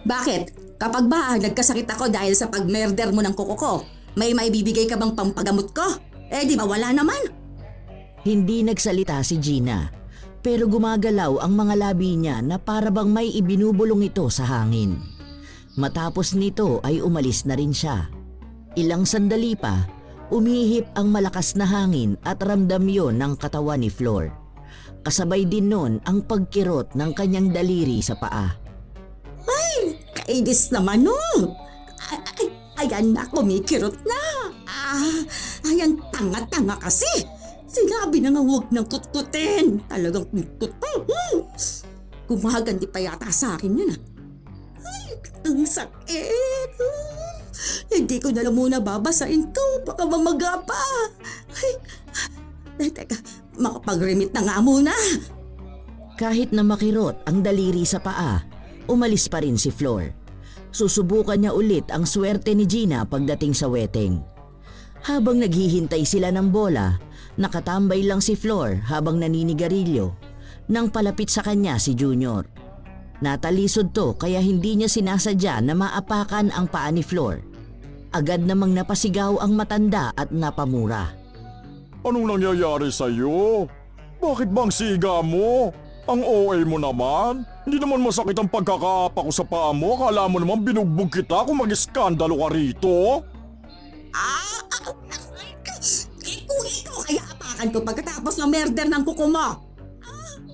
bakit? Kapag ba nagkasakit ako dahil sa pag-murder mo ng kuko ko, may maibibigay ka bang pampagamot ko? Di ba wala naman? Hindi nagsalita si Gina, pero gumagalaw ang mga labi niya na para bang may ibinubulong ito sa hangin. Matapos nito ay umalis na rin siya. Ilang sandali pa, umihip ang malakas na hangin at ramdam yon ng katawan ni Flor. Kasabay din nun ang pagkirot ng kanyang daliri sa paa. Ay, kainis naman no. Ayan na, kumikirot na. Ayan, tanga-tanga kasi. Sinabi na nga huwag nang kutkutin. Talagang kutkut pa. Gumagandi pa yata sa akin yun. Ay, ang sakit. Hindi ko na lang muna babasain to. Baka mamaga pa. Ay, teka, makapag-remit na nga muna. Kahit na makirot ang daliri sa paa, umalis pa rin si Flor. Susubukan niya ulit ang swerte ni Gina pagdating sa wedding. Habang naghihintay sila ng bola, nakatambay lang si Flor habang naninigarilyo nang palapit sa kanya si Junior. Natalisod to kaya hindi niya sinasadya na maapakan ang paa ni Flor. Agad namang napasigaw ang matanda at napamura. Anong nangyayari sa'yo? Bakit bang siga mo? Ang OA mo naman. Hindi naman masakit ang pagkakaapa ko sa paa mo. Akala mo naman binugbog kita kung mag-iskandalo ka rito. Kung ito kaya apakan ko pagkatapos ng murder ng kuko mo.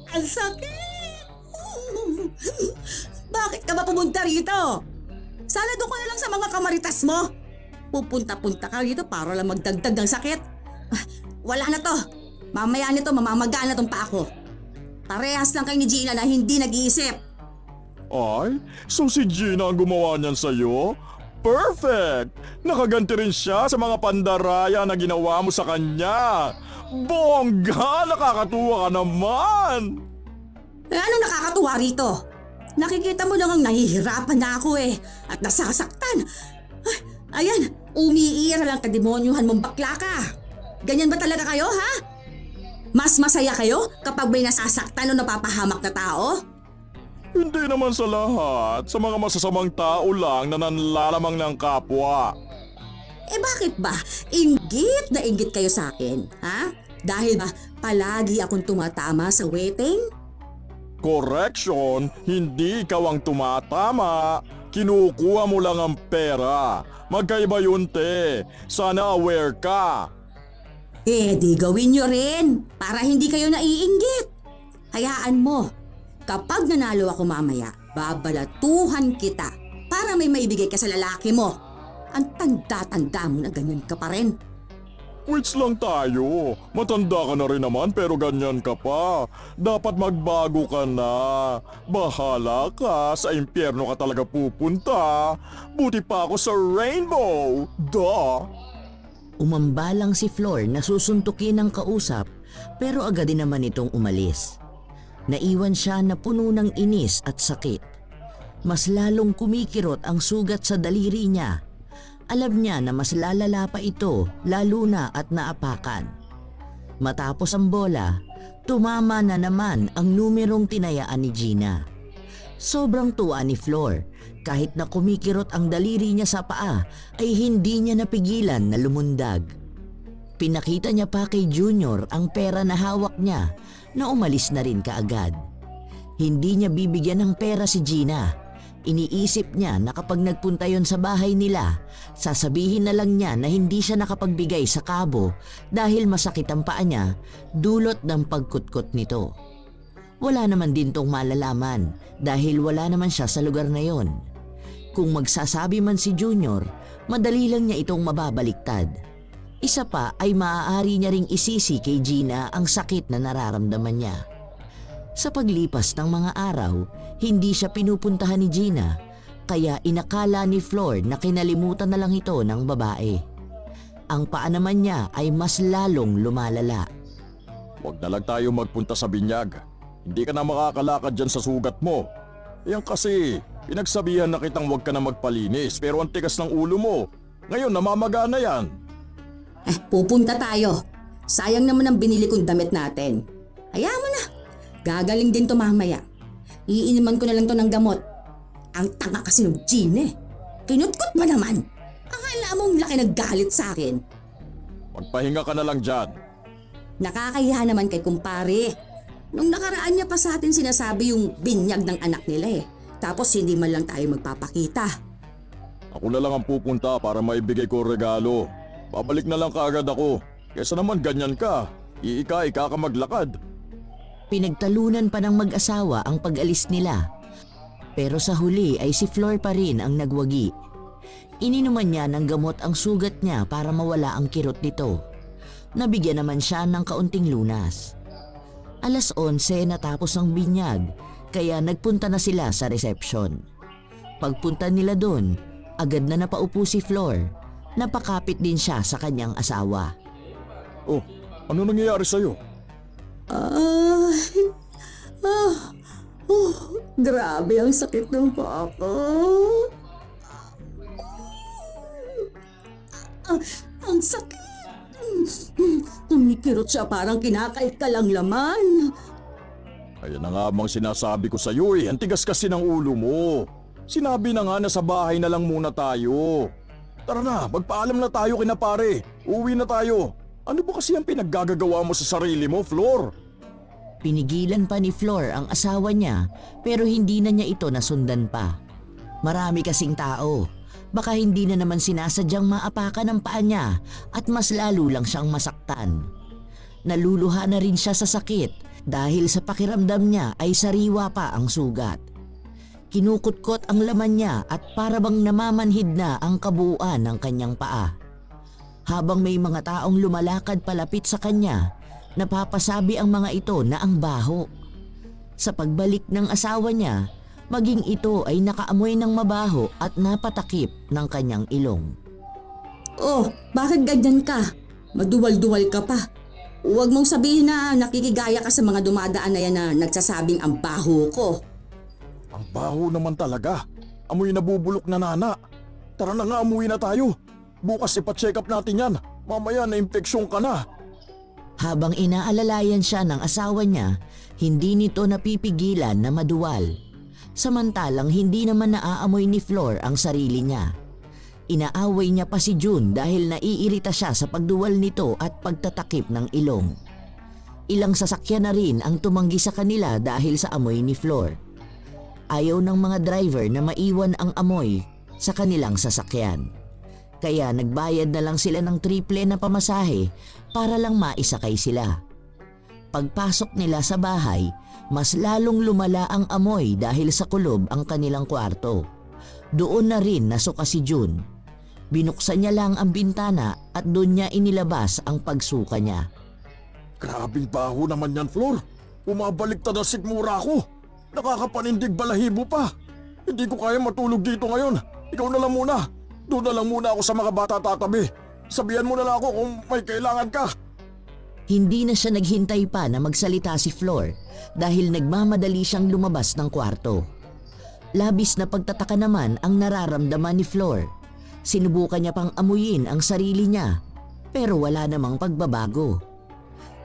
Ang sakit. Bakit ka ba pumunta rito? Sana doon ka na lang sa mga kamaritas mo. Pupunta-punta ka rito para lang magdagdag ng sakit. Wala na to. Mamaya nito mamamaga na tong paa ko. Parehas lang kayo ni Gina na hindi nag-iisip. Ay, so si Gina ang gumawa niyan sa'yo? Perfect! Nakaganti rin siya sa mga pandaraya na ginawa mo sa kanya. Bongga! Nakakatuwa ka naman! Anong nakakatuwa rito? Nakikita mo lang ang nahihirapan na ako at nasasaktan. Ayan, umiira lang kademonyuhan mong bakla ka. Ganyan ba talaga kayo, ha? Mas masaya kayo kapag may nasasaktan o napapahamak na tao? Hindi naman sa lahat. Sa mga masasamang tao lang na nanlalamang ng kapwa. Bakit ba? Inggit na inggit kayo sa akin, ha? Dahil ba palagi akong tumatama sa wedding? Correction, hindi ikaw ang tumatama. Kinukuha mo lang ang pera. Magkaiba yun, te. Sana aware ka. Di gawin nyo rin para hindi kayo naiinggit. Hayaan mo, kapag nanalo ako mamaya, babalatuhan kita para may maibigay ka sa lalaki mo. Ang tanda-tanda mo na ganyan ka pa rin. Quits lang tayo. Matanda ka na rin naman pero ganyan ka pa. Dapat magbago ka na. Bahala ka. Sa impyerno ka talaga pupunta. Buti pa ako sa rainbow. Duh! Umambalang si Flor na susuntukin ng kausap pero agad din naman itong umalis. Naiwan siya na puno ng inis at sakit. Mas lalong kumikirot ang sugat sa daliri niya. Alam niya na mas lalala pa ito lalo na at naapakan. Matapos ang bola, tumama na naman ang numerong tinayaan ni Gina. Sobrang tuwa ni Flor. Kahit na kumikirot ang daliri niya sa paa ay hindi niya napigilan na lumundag. Pinakita niya pa kay Junior ang pera na hawak niya na umalis na rin kaagad. Hindi niya bibigyan ng pera si Gina. Iniisip niya na kapag nagpunta yon sa bahay nila, sasabihin na lang niya na hindi siya nakapagbigay sa kabo dahil masakit ang paa niya dulot ng pagkutkot nito. Wala naman din tong malalaman dahil wala naman siya sa lugar na yon. Kung magsasabi man si Junior, madali lang niya itong mababaliktad. Isa pa ay maaari niya ring isisi kay Gina ang sakit na nararamdaman niya. Sa paglipas ng mga araw, hindi siya pinupuntahan ni Gina, kaya inakala ni Flor na kinalimutan na lang ito ng babae. Ang paa naman niya ay mas lalong lumalala. Huwag na lang tayo magpunta sa binyag. Hindi ka na makakalakad dyan sa sugat mo. Yan kasi, pinagsabihan na kitang huwag ka na magpalinis pero ang tigas ng ulo mo. Ngayon namamaga na yan. Pupunta tayo. Sayang naman ang binili kong damit natin. Hayaan mo na. Gagaling din to mamaya. Iiniman ko na lang to ng gamot. Ang tanga kasi ng Jean eh. Kinutkot ba naman? Akala mong laki naggalit sa akin. Magpahinga ka na lang dyan. Nakakahiya naman kay kumpare. Nung nakaraan niya pa sa atin sinasabi yung binyag ng anak nila eh. Tapos hindi man lang tayo magpapakita. Ako na lang ang pupunta para maibigay ko regalo. Babalik na lang kaagad ako. Kesa naman ganyan ka. Iika-ika ka maglakad. Pinagtalunan pa ng mag-asawa ang pag-alis nila. Pero sa huli ay si Flor pa rin ang nagwagi. Ininuman niya ng gamot ang sugat niya para mawala ang kirot nito. Nabigyan naman siya ng kaunting lunas. 11:00 natapos ang binyag, kaya nagpunta na sila sa reception. Pagpunta nila doon, agad na napaupo si Flor. Napakapit din siya sa kanyang asawa. Oh, ano nangyayari sa'yo? Grabe ang sakit ng paa ko. Ang sakit. Kumikirot siya parang kinakaikal ang laman. Ayan na nga bang sinasabi ko sa'yo eh. Ang tigas kasi ng ulo mo. Sinabi na nga na sa bahay na lang muna tayo. Tara na, magpaalam na tayo kina pare. Uwi na tayo. Ano ba kasi ang pinaggagawa mo sa sarili mo, Flor? Pinigilan pa ni Flor ang asawa niya pero hindi na niya ito nasundan pa. Marami kasing tao. Baka hindi na naman sinasadyang maapakan ang paa niya at mas lalo lang siyang masaktan. Naluluha na rin siya sa sakit dahil sa pakiramdam niya ay sariwa pa ang sugat. Kinukutkot ang laman niya at parabang namamanhid na ang kabuuan ng kanyang paa. Habang may mga taong lumalakad palapit sa kanya, napapasabi ang mga ito na ang baho. Sa pagbalik ng asawa niya, maging ito ay nakaamoy ng mabaho at napatakip ng kanyang ilong. Oh, bakit ganyan ka? Maduwal-duwal ka pa. Huwag mong sabihin na nakikigaya ka sa mga dumadaan na yan na nagsasabing ang baho ko. Ang baho naman talaga. Amoy nabubulok na nana. Tara na nga, umuwi na tayo. Bukas ipa-check up natin yan. Mamaya na-infeksyon ka na. Habang inaalalayan siya ng asawa niya, hindi nito napipigilan na maduwal. Samantalang hindi naman naaamoy ni Flor ang sarili niya. Inaaway niya pa si June dahil naiirita siya sa pagduwal nito at pagtatakip ng ilong. Ilang sasakyan na rin ang tumanggi sa kanila dahil sa amoy ni Flor. Ayaw ng mga driver na maiwan ang amoy sa kanilang sasakyan. Kaya nagbayad na lang sila ng triple na pamasahe para lang maisakay sila. Pagpasok nila sa bahay, mas lalong lumala ang amoy dahil sa kulob ang kanilang kwarto. Doon na rin nasuka si June. Binuksan niya lang ang bintana at doon niya inilabas ang pagsuka niya. Grabing baho naman yan, Flor. Bumabaliktad ang sigmura ko. Nakakapanindig balahibo pa. Hindi ko kaya matulog dito ngayon. Ikaw na lang muna. Doon na lang muna ako sa mga bata tatabi. Sabihan mo na lang ako kung may kailangan ka. Hindi na siya naghintay pa na magsalita si Flor dahil nagmamadali siyang lumabas ng kwarto. Labis na pagtataka naman ang nararamdaman ni Flor. Sinubukan niya pang amuyin ang sarili niya pero wala namang pagbabago.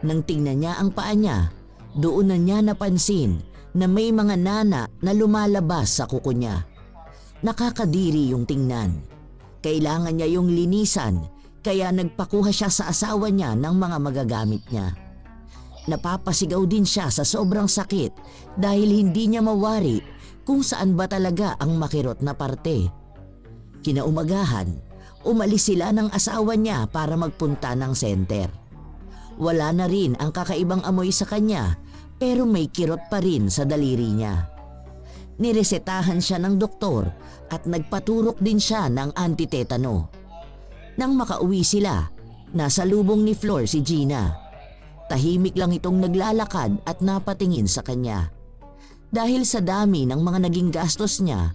Nang tingnan niya ang paa niya, doon na niya napansin na may mga nana na lumalabas sa kuko niya. Nakakadiri yung tingnan. Kailangan niya yung linisan kaya nagpakuha siya sa asawa niya ng mga magagamit niya. Napapasigaw din siya sa sobrang sakit dahil hindi niya mawari kung saan ba talaga ang makirot na parte. Kinaumagahan, umalis sila ng asawa niya para magpunta ng center. Wala na rin ang kakaibang amoy sa kanya pero may kirot pa rin sa daliri niya. Niresetahan siya ng doktor at nagpaturok din siya ng antitetano. Nang makauwi sila, nasa lubong ni Flor si Gina. Tahimik lang itong naglalakad at napatingin sa kanya. Dahil sa dami ng mga naging gastos niya,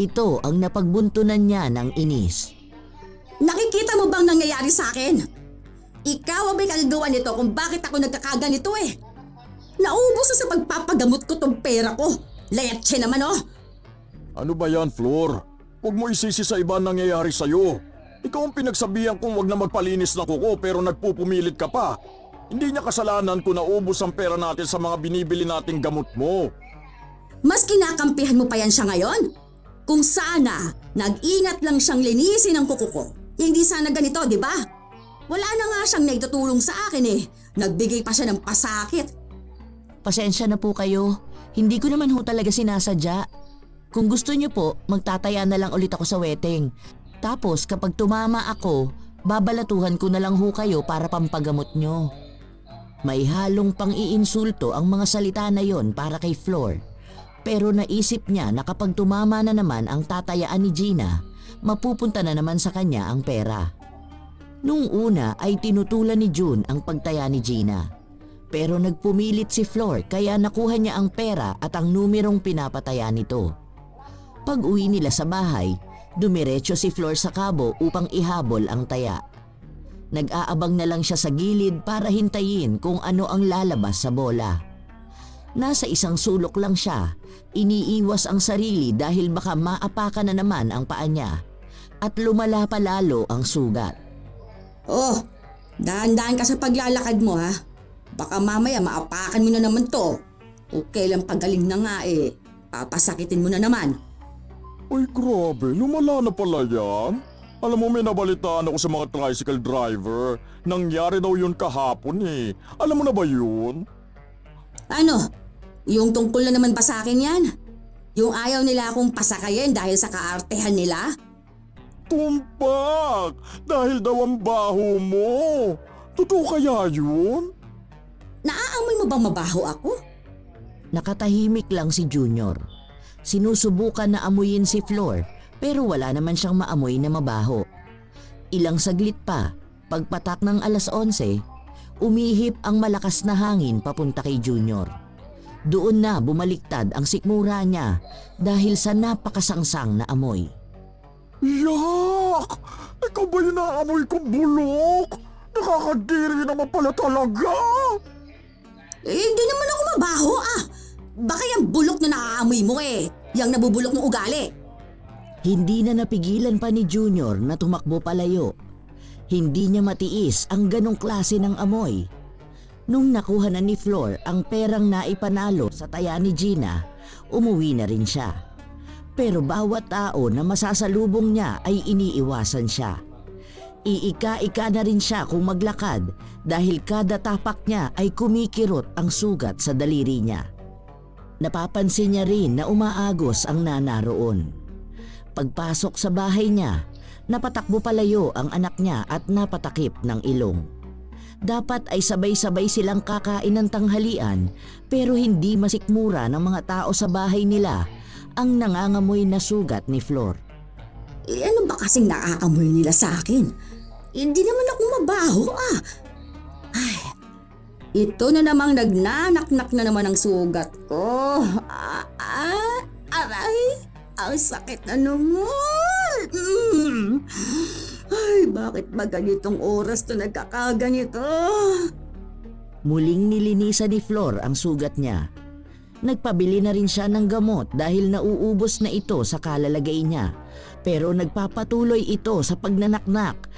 ito ang napagbuntunan niya ng inis. Nakikita mo bang nangyayari sa akin? Ikaw ang may kagagawa nito kung bakit ako nagkakaganito eh. Naubos na sa pagpapagamot ko tong pera ko. Leche naman oh. Ano ba yan, Flor? Huwag mo isisi sa iba ang nangyayari sa'yo. Ikaw ang pinagsabihan kong huwag na magpalinis ng kuko pero nagpupumilit ka pa. Hindi niya kasalanan kung naubos ang pera natin sa mga binibili nating gamot mo. Mas kinakampihan mo pa yan siya ngayon? Kung sana, nag-ingat lang siyang linisin ang kuko ko. Hindi sana ganito, di ba? Wala na nga siyang naitutulong sa akin eh. Nagbigay pa siya ng pasakit. Pasensya na po kayo. Hindi ko naman ho talaga sinasadya. Kung gusto niyo po, magtataya na lang ulit ako sa wedding. Tapos kapag tumama ako, babalatuhan ko na lang ho kayo para pampagamot nyo. May halong pang-iinsulto ang mga salita na yon para kay Flor. Pero naisip niya na kapag tumama na naman ang tatayaan ni Gina, mapupunta na naman sa kanya ang pera. Nung una ay tinutulan ni June ang pagtaya ni Gina. Pero nagpumilit si Flor kaya nakuha niya ang pera at ang numerong pinapataya nito. Pag uwi nila sa bahay, dumiretso si Flor sa kabo upang ihabol ang taya. Nag-aabang na lang siya sa gilid para hintayin kung ano ang lalabas sa bola. Nasa isang sulok lang siya, iniiwas ang sarili dahil baka maapakan na naman ang paa niya at lumala pa lalo ang sugat. Oh, dahan-dahan ka sa paglalakad mo ha. Baka mamaya maapakan mo na naman to. Okay lang pagaling na nga eh. Papasakitin mo na naman. Ay grabe, lumala na pala yan. Alam mo, may nabalitaan ako sa mga tricycle driver. Nangyari daw yun kahapon eh. Alam mo na ba yun? Ano? Yung tungkol na naman ba sa akin yan? Yung ayaw nila akong pasakayin dahil sa kaartehan nila? Tumpak! Dahil daw ang baho mo. Totoo kaya yun? Naaamoy mo bang mabaho ako? Nakatahimik lang si Junior. Sinusubukan na amuyin si Flor pero wala naman siyang maamoy na mabaho. Ilang saglit pa, pagpatak ng 11:00, umihip ang malakas na hangin papunta kay Junior. Doon na bumaliktad ang sikmura niya dahil sa napakasangsang na amoy. Yak! Ikaw ba yung naamoy kong bulok? Nakakadiri naman pala talaga! Eh, hindi naman ako mabaho ah. Baka yung bulok na naaamoy mo eh. Yang nabubulok ng ugali. Hindi na napigilan pa ni Junior na tumakbo palayo. Hindi niya matiis ang ganong klase ng amoy. Nung nakuha na ni Flor ang perang naipanalo sa taya ni Gina, umuwi na rin siya. Pero bawat tao na masasalubong niya ay iniiwasan siya. Iika-ika na rin siya kung maglakad dahil kada tapak niya ay kumikirot ang sugat sa daliri niya. Napapansin niya rin na umaagos ang nanaroon. Pagpasok sa bahay niya, napatakbo palayo ang anak niya at napatakip ng ilong. Dapat ay sabay-sabay silang kakain ng tanghalian pero hindi masikmura ng mga tao sa bahay nila ang nangangamoy na sugat ni Flor. Eh, ano ba kasing naaamoy nila sa akin? Hindi naman ako mabaho ah. Ay, ito na namang nagnanaknak na naman ang sugat ko. Aray, ang sakit na naman. Ay, bakit ba ganitong oras to nagkakaganito? Muling nilinisan ni Flor ang sugat niya. Nagpabili na rin siya ng gamot dahil nauubos na ito sa kalalagay niya. Pero nagpapatuloy ito sa pagnanaknak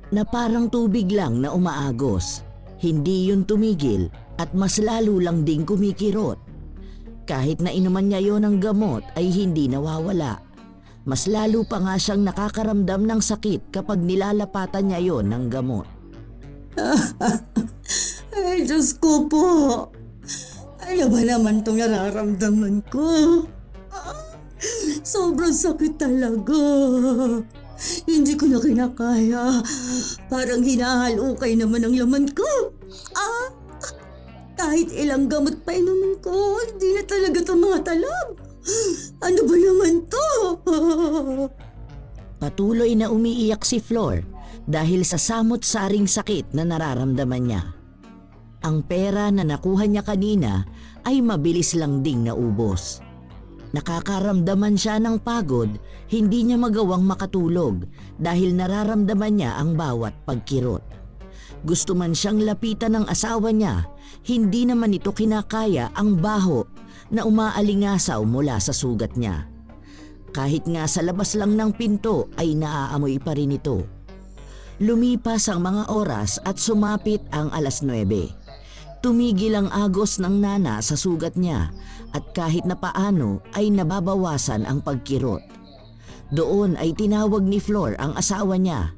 na parang tubig lang na umaagos. Hindi yun tumigil at mas lalo lang ding kumikirot. Kahit na inuman niya yon ng gamot ay hindi nawawala. Mas lalo pa nga siyang nakakaramdam ng sakit kapag nilalapatan niya yon ng gamot. Ay, Diyos ko po. Ano ba naman itong nararamdaman ko? Sobrang sakit talaga. Hindi ko na kinakaya. Parang hinahalukay naman ang laman ko. Kahit ilang gamot pa inumin ko, hindi na talaga tumatalab. Ano ba naman to? Patuloy na umiiyak si Flor dahil sa samot-saring sakit na nararamdaman niya. Ang pera na nakuha niya kanina ay mabilis lang ding naubos. Nakakaramdaman siya ng pagod, hindi niya magawang makatulog dahil nararamdaman niya ang bawat pagkirot. Gusto man siyang lapitan ng asawa niya, hindi naman ito kinakaya ang baho na umaalingasaw mula sa sugat niya. Kahit nga sa labas lang ng pinto ay naaamoy pa rin ito. Lumipas ang mga oras at sumapit ang 9:00. Tumigil ang agos ng nana sa sugat niya at kahit na paano ay nababawasan ang pagkirot. Doon ay tinawag ni Flor ang asawa niya.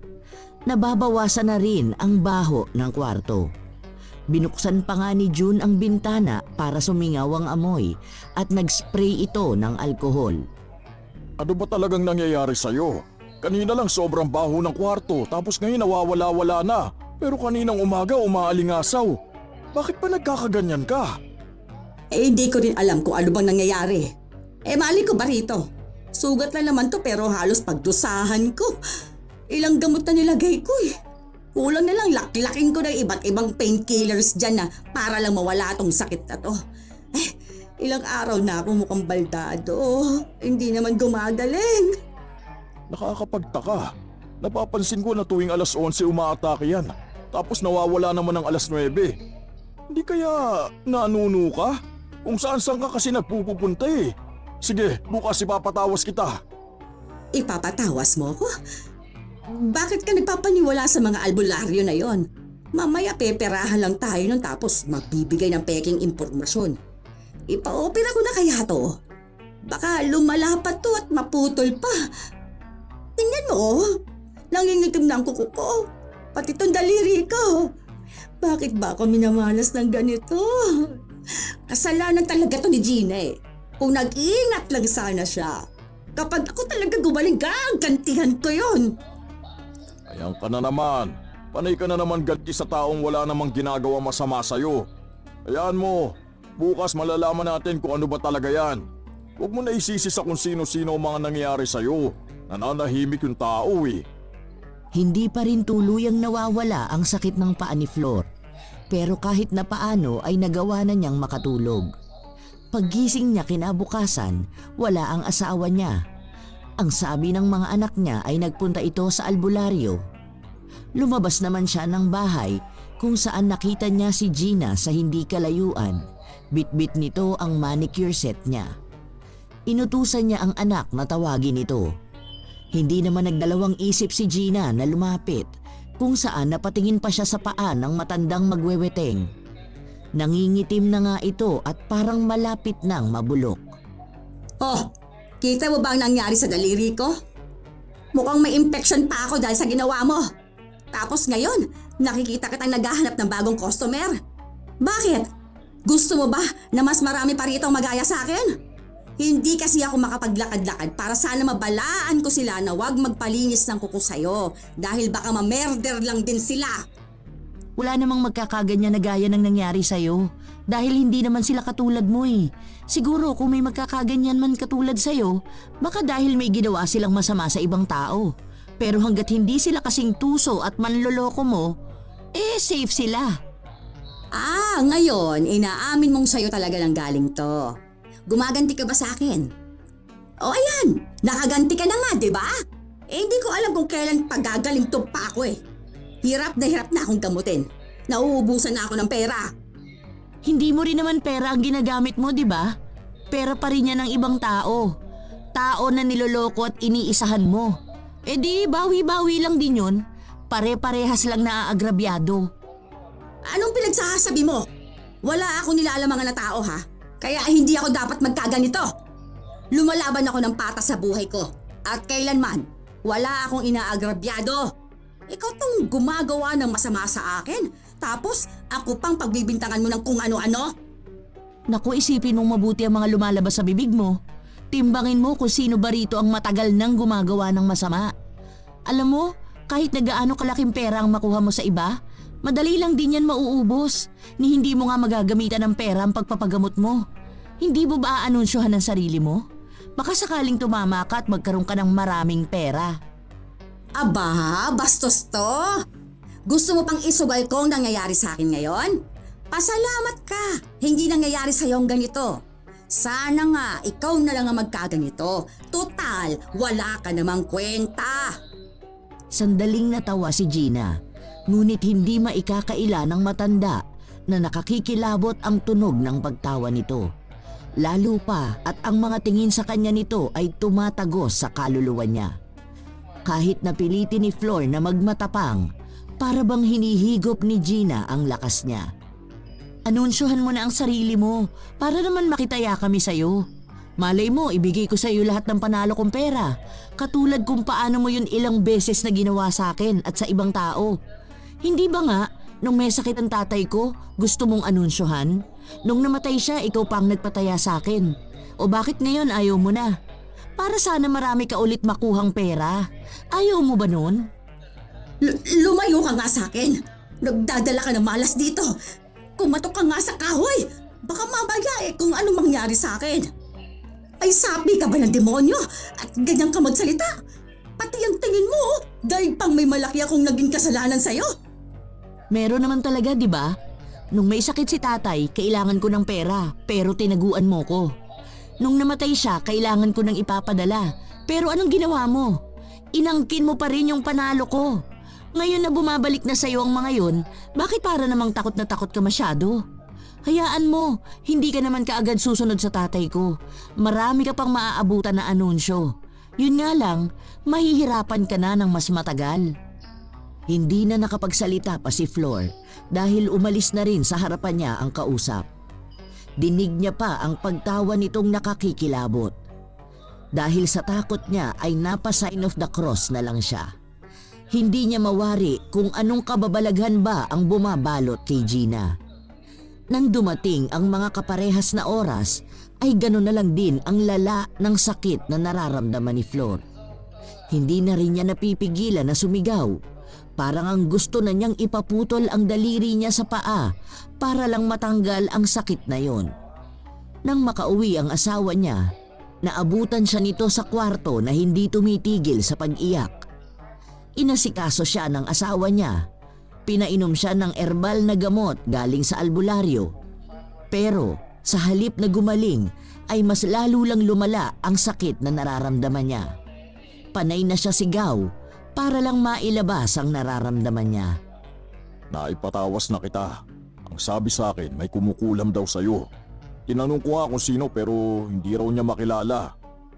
Nababawasan na rin ang baho ng kwarto. Binuksan pa nga ni June ang bintana para sumingaw ang amoy at nag-spray ito ng alkohol. Ano ba talagang nangyayari sa'yo? Kanina lang sobrang baho ng kwarto tapos ngayon nawawala-wala na. Pero kaninang umaga umaalingasaw. Bakit pa nagkakaganyan ka? Hindi ko rin alam kung ano bang nangyayari. Mali ko ba rito? Sugat lang naman to pero halos pagdusahan ko. Ilang gamot na nilagay ko eh. Kulang na lang laklaking ko ng iba't ibang painkillers dyan na para lang mawala tong sakit na to. Ilang araw na ako mukhang baldado. Hindi naman gumagaling. Nakakapagtaka. Napapansin ko na tuwing 11:00 umaatake yan. Tapos nawawala naman ng 9:00. Hindi kaya nanuno ka? Kung saan ka kasi nagpupunta eh. Sige, bukas ipapatawas kita. Ipapatawas mo ko? Bakit ka nagpapaniwala sa mga albularyo na yon? Mamaya peperahan lang tayo nun tapos magbibigay ng peking impormasyon. Ipa-opera ko na kaya to? Baka lumala pa to at maputol pa. Tingnan mo, nangingitim na ang kuko ko. Pati tong daliri ko. Bakit ba ako minamalas ng ganito? Kasalanan talaga to ni Gina eh. Kung nag-iingat lang sana siya. Kapag ako talaga gumaling, gagantihan ko yun. Ayan ka na naman. Panay ka na naman ganti sa taong wala namang ginagawa masama sa'yo. Ayan mo, bukas malalaman natin kung ano ba talaga yan. Huwag mo na isisi sa kung sino-sino ang mga nangyayari sa'yo. Nananahimik yung tao eh. Hindi pa rin tuluyang nawawala ang sakit ng paa ni Flor. Pero kahit na paano ay nagawa na niyang makatulog. Paggising niya kinabukasan, wala ang asawa niya. Ang sabi ng mga anak niya ay nagpunta ito sa albularyo. Lumabas naman siya ng bahay kung saan nakita niya si Gina sa hindi kalayuan. Bit-bit nito ang manicure set niya. Inutusan niya ang anak na tawagin ito. Hindi naman nagdalawang isip si Gina na lumapit kung saan napatingin pa siya sa paa ng matandang magweweteng. Nangingitim na nga ito at parang malapit nang mabulok. Oh, kita mo ba ang nangyari sa daliri ko? Mukhang may infection pa ako dahil sa ginawa mo. Tapos ngayon, nakikita kitang naghahanap ng bagong customer. Bakit? Gusto mo ba na mas marami pa rito ang magaya sa akin? Hindi kasi ako makapaglakad-lakad para sana mabalaan ko sila na huwag magpalinis ng kuko sa'yo dahil baka ma-murder lang din sila. Wala namang magkakaganyan na gaya ng nangyari sa'yo dahil hindi naman sila katulad mo eh. Siguro kung may magkakaganyan man katulad sa'yo, baka dahil may ginawa silang masama sa ibang tao. Pero hanggat hindi sila kasing tuso at manloloko mo, safe sila. Ngayon, inaamin mong sa'yo talaga lang galing to. Gumaganti ka ba sa akin? O ayan, nakaganti ka na nga, di ba? Hindi ko alam kung kailan pagagaling to pa ako eh. Hirap na akong gamutin. Nauubusan na ako ng pera. Hindi mo rin naman pera ang ginagamit mo, di ba? Pera pa rin yan ng ibang tao. Tao na niloloko at iniisahan mo. Di bawi-bawi lang din yun. Pare-parehas lang naaagrabyado. Anong pinagsasabi mo? Wala akong nilalamangan na tao ha. Kaya hindi ako dapat magkaganito. Lumalaban ako ng patas sa buhay ko. At kailanman, wala akong inaagrabyado. Ikaw tong gumagawa ng masama sa akin. Tapos ako pang pagbibintangan mo ng kung ano-ano. Naku, isipin mong mabuti ang mga lumalabas sa bibig mo. Timbangin mo kung sino ba rito ang matagal nang gumagawa ng masama. Alam mo, kahit na gaano kalaking pera ang makuha mo sa iba, madali lang din yan mauubos ni hindi mo nga magagamitan ng pera ang pagpapagamot mo. Hindi mo ba aanunsyohan ng sarili mo? Baka sakaling tumama ka at magkaroon ka ng maraming pera. Aba, bastos to. Gusto mo pang isugal ko ang nangyayari sa akin ngayon? Pasalamat ka, hindi nangyayari sa'yo ang ganito. Sana nga, ikaw na lang ang magkaganito. Total, wala ka namang kwenta. Sandaling natawa si Gina, ngunit hindi maikakaila ng matanda na nakakikilabot ang tunog ng pagtawa nito. Lalo pa at ang mga tingin sa kanya nito ay tumatagos sa kaluluwa niya. Kahit napilitin ni Flor na magmatapang, para bang hinihigop ni Gina ang lakas niya. Anunsyohan mo na ang sarili mo para naman makitaya kami sa'yo. Malay mo, ibigay ko sa'yo lahat ng panalo kong pera. Katulad kung paano mo yun ilang beses na ginawa sa akin at sa ibang tao. Hindi ba nga, nung may sakit ang tatay ko, gusto mong anunsyohan? Nung namatay siya, ikaw pa ang nagpataya sa akin. O bakit ngayon ayaw mo na? Para sana marami ka ulit makuhang pera. Ayaw mo ba nun? Lumayo ka nga sa akin. Nagdadala ka ng malas dito. Kumatok ka nga sa kahoy. Baka mamaya kung anong mangyari sa akin. Ay sabi ka ba ng demonyo? At ganyan ka magsalita? Pati ang tingin mo, dahil pang may malaki akong naging kasalanan sa'yo. Meron naman talaga, di ba? Nung may sakit si tatay, kailangan ko ng pera, pero tinaguan mo ko. Nung namatay siya, kailangan ko ng ipapadala. Pero anong ginawa mo? Inangkin mo pa rin yung panalo ko. Ngayon na bumabalik na sa'yo ang mga yun, bakit para namang takot na takot ka masyado? Hayaan mo, hindi ka naman kaagad susunod sa tatay ko. Marami ka pang maaabutan na anunsyo. Yun nga lang, mahihirapan ka na ng mas matagal. Hindi na nakapagsalita pa si Flor dahil umalis na rin sa harapan niya ang kausap. Dinig niya pa ang pagtawa nitong nakakikilabot. Dahil sa takot niya ay napa-sign of the cross na lang siya. Hindi niya mawari kung anong kababalaghan ba ang bumabalot kay Gina. Nang dumating ang mga kaparehas na oras, ay gano'n na lang din ang lala ng sakit na nararamdaman ni Flor. Hindi na rin niya napipigilan na sumigaw. Parang ang gusto na niyang ipaputol ang daliri niya sa paa para lang matanggal ang sakit na yon. Nang makauwi ang asawa niya, naabutan siya nito sa kwarto na hindi tumitigil sa pag-iyak. Inasikaso siya ng asawa niya. Pinainom siya ng herbal na gamot galing sa albularyo. Pero sa halip na gumaling ay mas lalo lang lumala ang sakit na nararamdaman niya. Panay na siya sigaw para lang mailabas ang nararamdaman niya. Naipatawas na kita. Ang sabi sa akin may kumukulam daw sa'yo. Tinanong ko nga kung sino pero hindi raw niya makilala.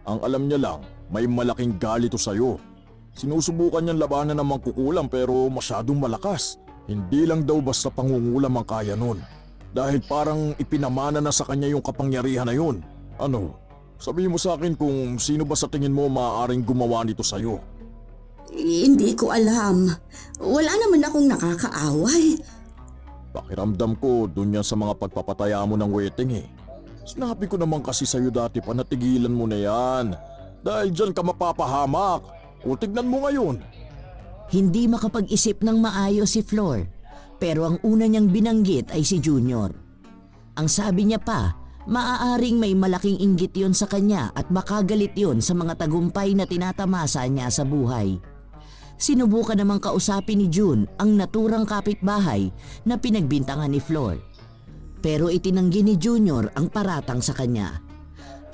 Ang alam niya lang may malaking galito sa'yo. Sinusubukan niyang labanan ng mangkukulam pero masyadong malakas. Hindi lang daw basta pangungulam ang kaya nun. Dahil parang ipinamana na sa kanya yung kapangyarihan na yun. Ano? Sabihin mo sa akin kung sino ba sa tingin mo maaaring gumawa nito sa'yo. Hindi ko alam. Wala naman akong nakakaaway. Pakiramdam ko dun yan sa mga pagpapataya mo ng wedding eh. Sinabi ko naman kasi sa'yo dati pa na tigilan mo na yan. Dahil dyan ka mapapahamak. O tignan mo ngayon. Hindi makapag-isip ng maayos si Flor, pero ang una niyang binanggit ay si Junior. Ang sabi niya pa, maaaring may malaking inggit yon sa kanya at makagalit yon sa mga tagumpay na tinatamasa niya sa buhay. Sinubukan namang kausapin ni June ang naturang kapitbahay na pinagbintangan ni Flor. Pero itinanggi ni Junior ang paratang sa kanya.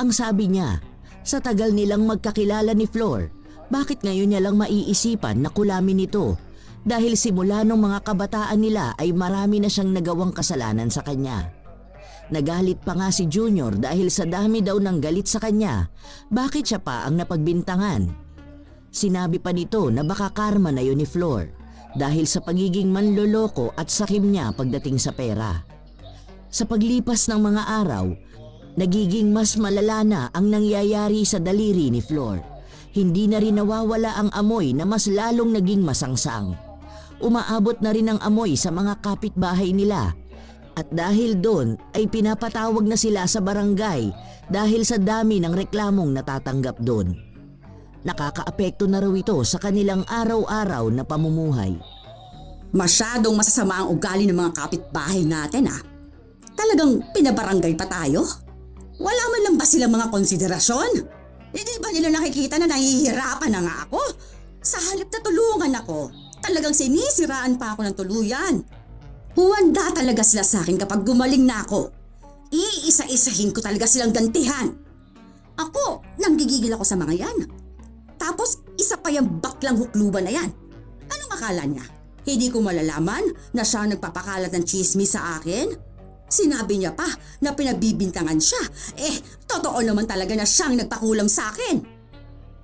Ang sabi niya, sa tagal nilang magkakilala ni Flor, bakit ngayon niya lang maiisipan na kulamin ito? Dahil simula nung mga kabataan nila ay marami na siyang nagawang kasalanan sa kanya. Nagalit pa nga si Junior dahil sa dami daw ng galit sa kanya, bakit siya pa ang napagbintangan? Sinabi pa nito na baka karma na yun ni Flor dahil sa pagiging manloloko at sakim niya pagdating sa pera. Sa paglipas ng mga araw, nagiging mas malala na ang nangyayari sa daliri ni Flor. Hindi na rin nawawala ang amoy na mas lalong naging masangsang. Umaabot na rin ang amoy sa mga kapitbahay nila. At dahil doon ay pinapatawag na sila sa barangay dahil sa dami ng reklamong natatanggap doon. Nakakaapekto na raw ito sa kanilang araw-araw na pamumuhay. Masyadong masasama ang ugali ng mga kapitbahay natin ah. Talagang pinabarangay pa tayo? Wala man lang ba silang mga konsiderasyon? Hindi ba nila nakikita na nahihirapan na nga ako? Sa halip na tulungan ako, talagang sinisiraan pa ako ng tuluyan. Huwanda talaga sila sa akin kapag gumaling na ako. Iisa-isahin ko talaga silang gantihan. Ako, nanggigigil ako sa mga yan. Tapos, isa pa yung baklang hukluban na yan. Anong akala niya? Hindi ko malalaman na siya nagpapakalat ng chismis sa akin? Sinabi niya pa na pinagbibintangan siya. Totoo naman talaga na siyang nagpakulam sa akin.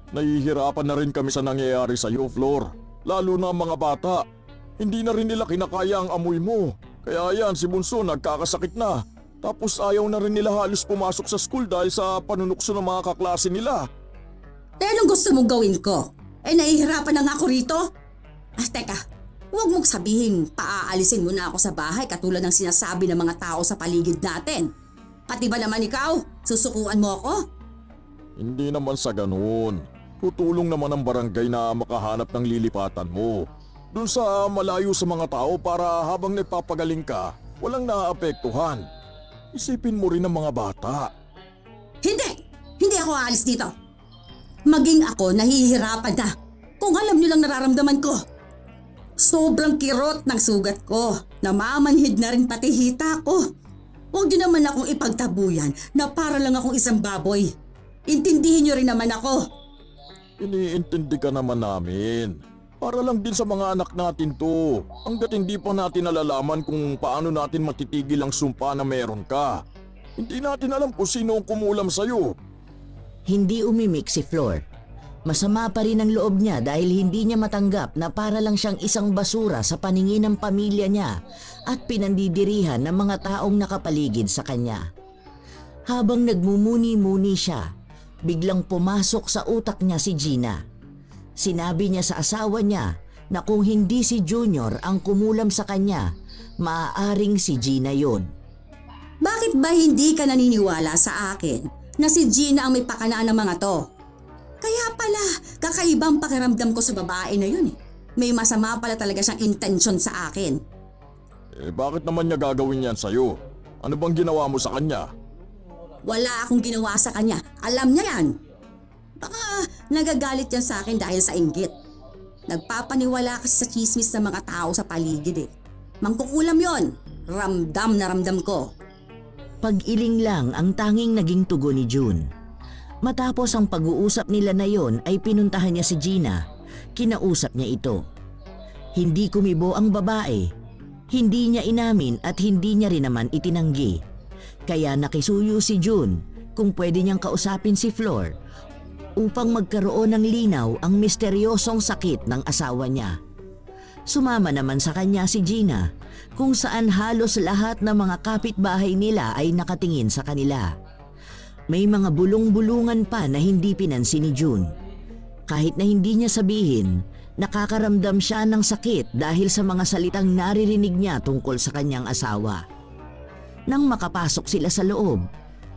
Nahihirapan na rin kami sa nangyayari sa iyo, Flor. Lalo na ang mga bata. Hindi na rin nila kinakaya ang amoy mo. Kaya yan, si Bunso nagkakasakit na. Tapos ayaw na rin nila halos pumasok sa school dahil sa panunukso ng mga kaklase nila. Anong gusto mong gawin ko? Nahihirapan na nga ako rito. Teka, huwag mong sabihin paaalisin mo na ako sa bahay katulad ng sinasabi ng mga tao sa paligid natin. Pati ba naman ikaw? Susukuan mo ako? Hindi naman sa ganoon. Tutulong naman ang barangay na makahanap ng lilipatan mo. Doon sa malayo sa mga tao para habang nagpapagaling ka, walang naaapektuhan. Isipin mo rin ang mga bata. Hindi! Hindi ako aalis dito. Maging ako nahihirapan na. Kung alam niyo lang nararamdaman ko. Sobrang kirot ng sugat ko. Namamanhid na rin pati hita ko. Huwag niyo naman akong ipagtabuyan na para lang akong isang baboy. Intindihin niyo rin naman ako. Iniintindi ka naman namin. Para lang din sa mga anak natin to. Hanggat hindi pa natin nalalaman kung paano natin matitigil ang sumpa na meron ka. Hindi natin alam kung sino ang kumulam sa'yo. Hindi umimik si Flor. Masama pa rin ang loob niya dahil hindi niya matanggap na para lang siyang isang basura sa paningin ng pamilya niya at pinandidirihan ng mga taong nakapaligid sa kanya. Habang nagmumuni-muni siya, biglang pumasok sa utak niya si Gina. Sinabi niya sa asawa niya na kung hindi si Junior ang kumulam sa kanya, maaaring si Gina yon. Bakit ba hindi ka naniniwala sa akin na si Gina ang may pakanaan ng mga to? Kaya pala, kakaibang pakiramdam ko sa babae na yun. May masama pala talaga siyang intensyon sa akin. Bakit naman niya gagawin yan sa'yo? Ano bang ginawa mo sa kanya? Wala akong ginawa sa kanya. Alam niya yan. Baka nagagalit yan sa akin dahil sa inggit. Nagpapaniwala kasi sa chismis ng mga tao sa paligid eh. Mangkukulam yon. Ramdam na ramdam ko. Pag-iling lang ang tanging naging tugon ni June. Matapos ang pag-uusap nila na yon ay pinuntahan niya si Gina. Kinausap niya ito. Hindi kumibo ang babae. Hindi niya inamin at hindi niya rin naman itinanggi. Kaya nakisuyo si June kung pwede niyang kausapin si Flor upang magkaroon ng linaw ang misteryosong sakit ng asawa niya. Sumama naman sa kanya si Gina kung saan halos lahat ng mga kapitbahay nila ay nakatingin sa kanila. May mga bulong-bulungan pa na hindi pinansin ni June. Kahit na hindi niya sabihin, nakakaramdam siya ng sakit dahil sa mga salitang naririnig niya tungkol sa kanyang asawa. Nang makapasok sila sa loob,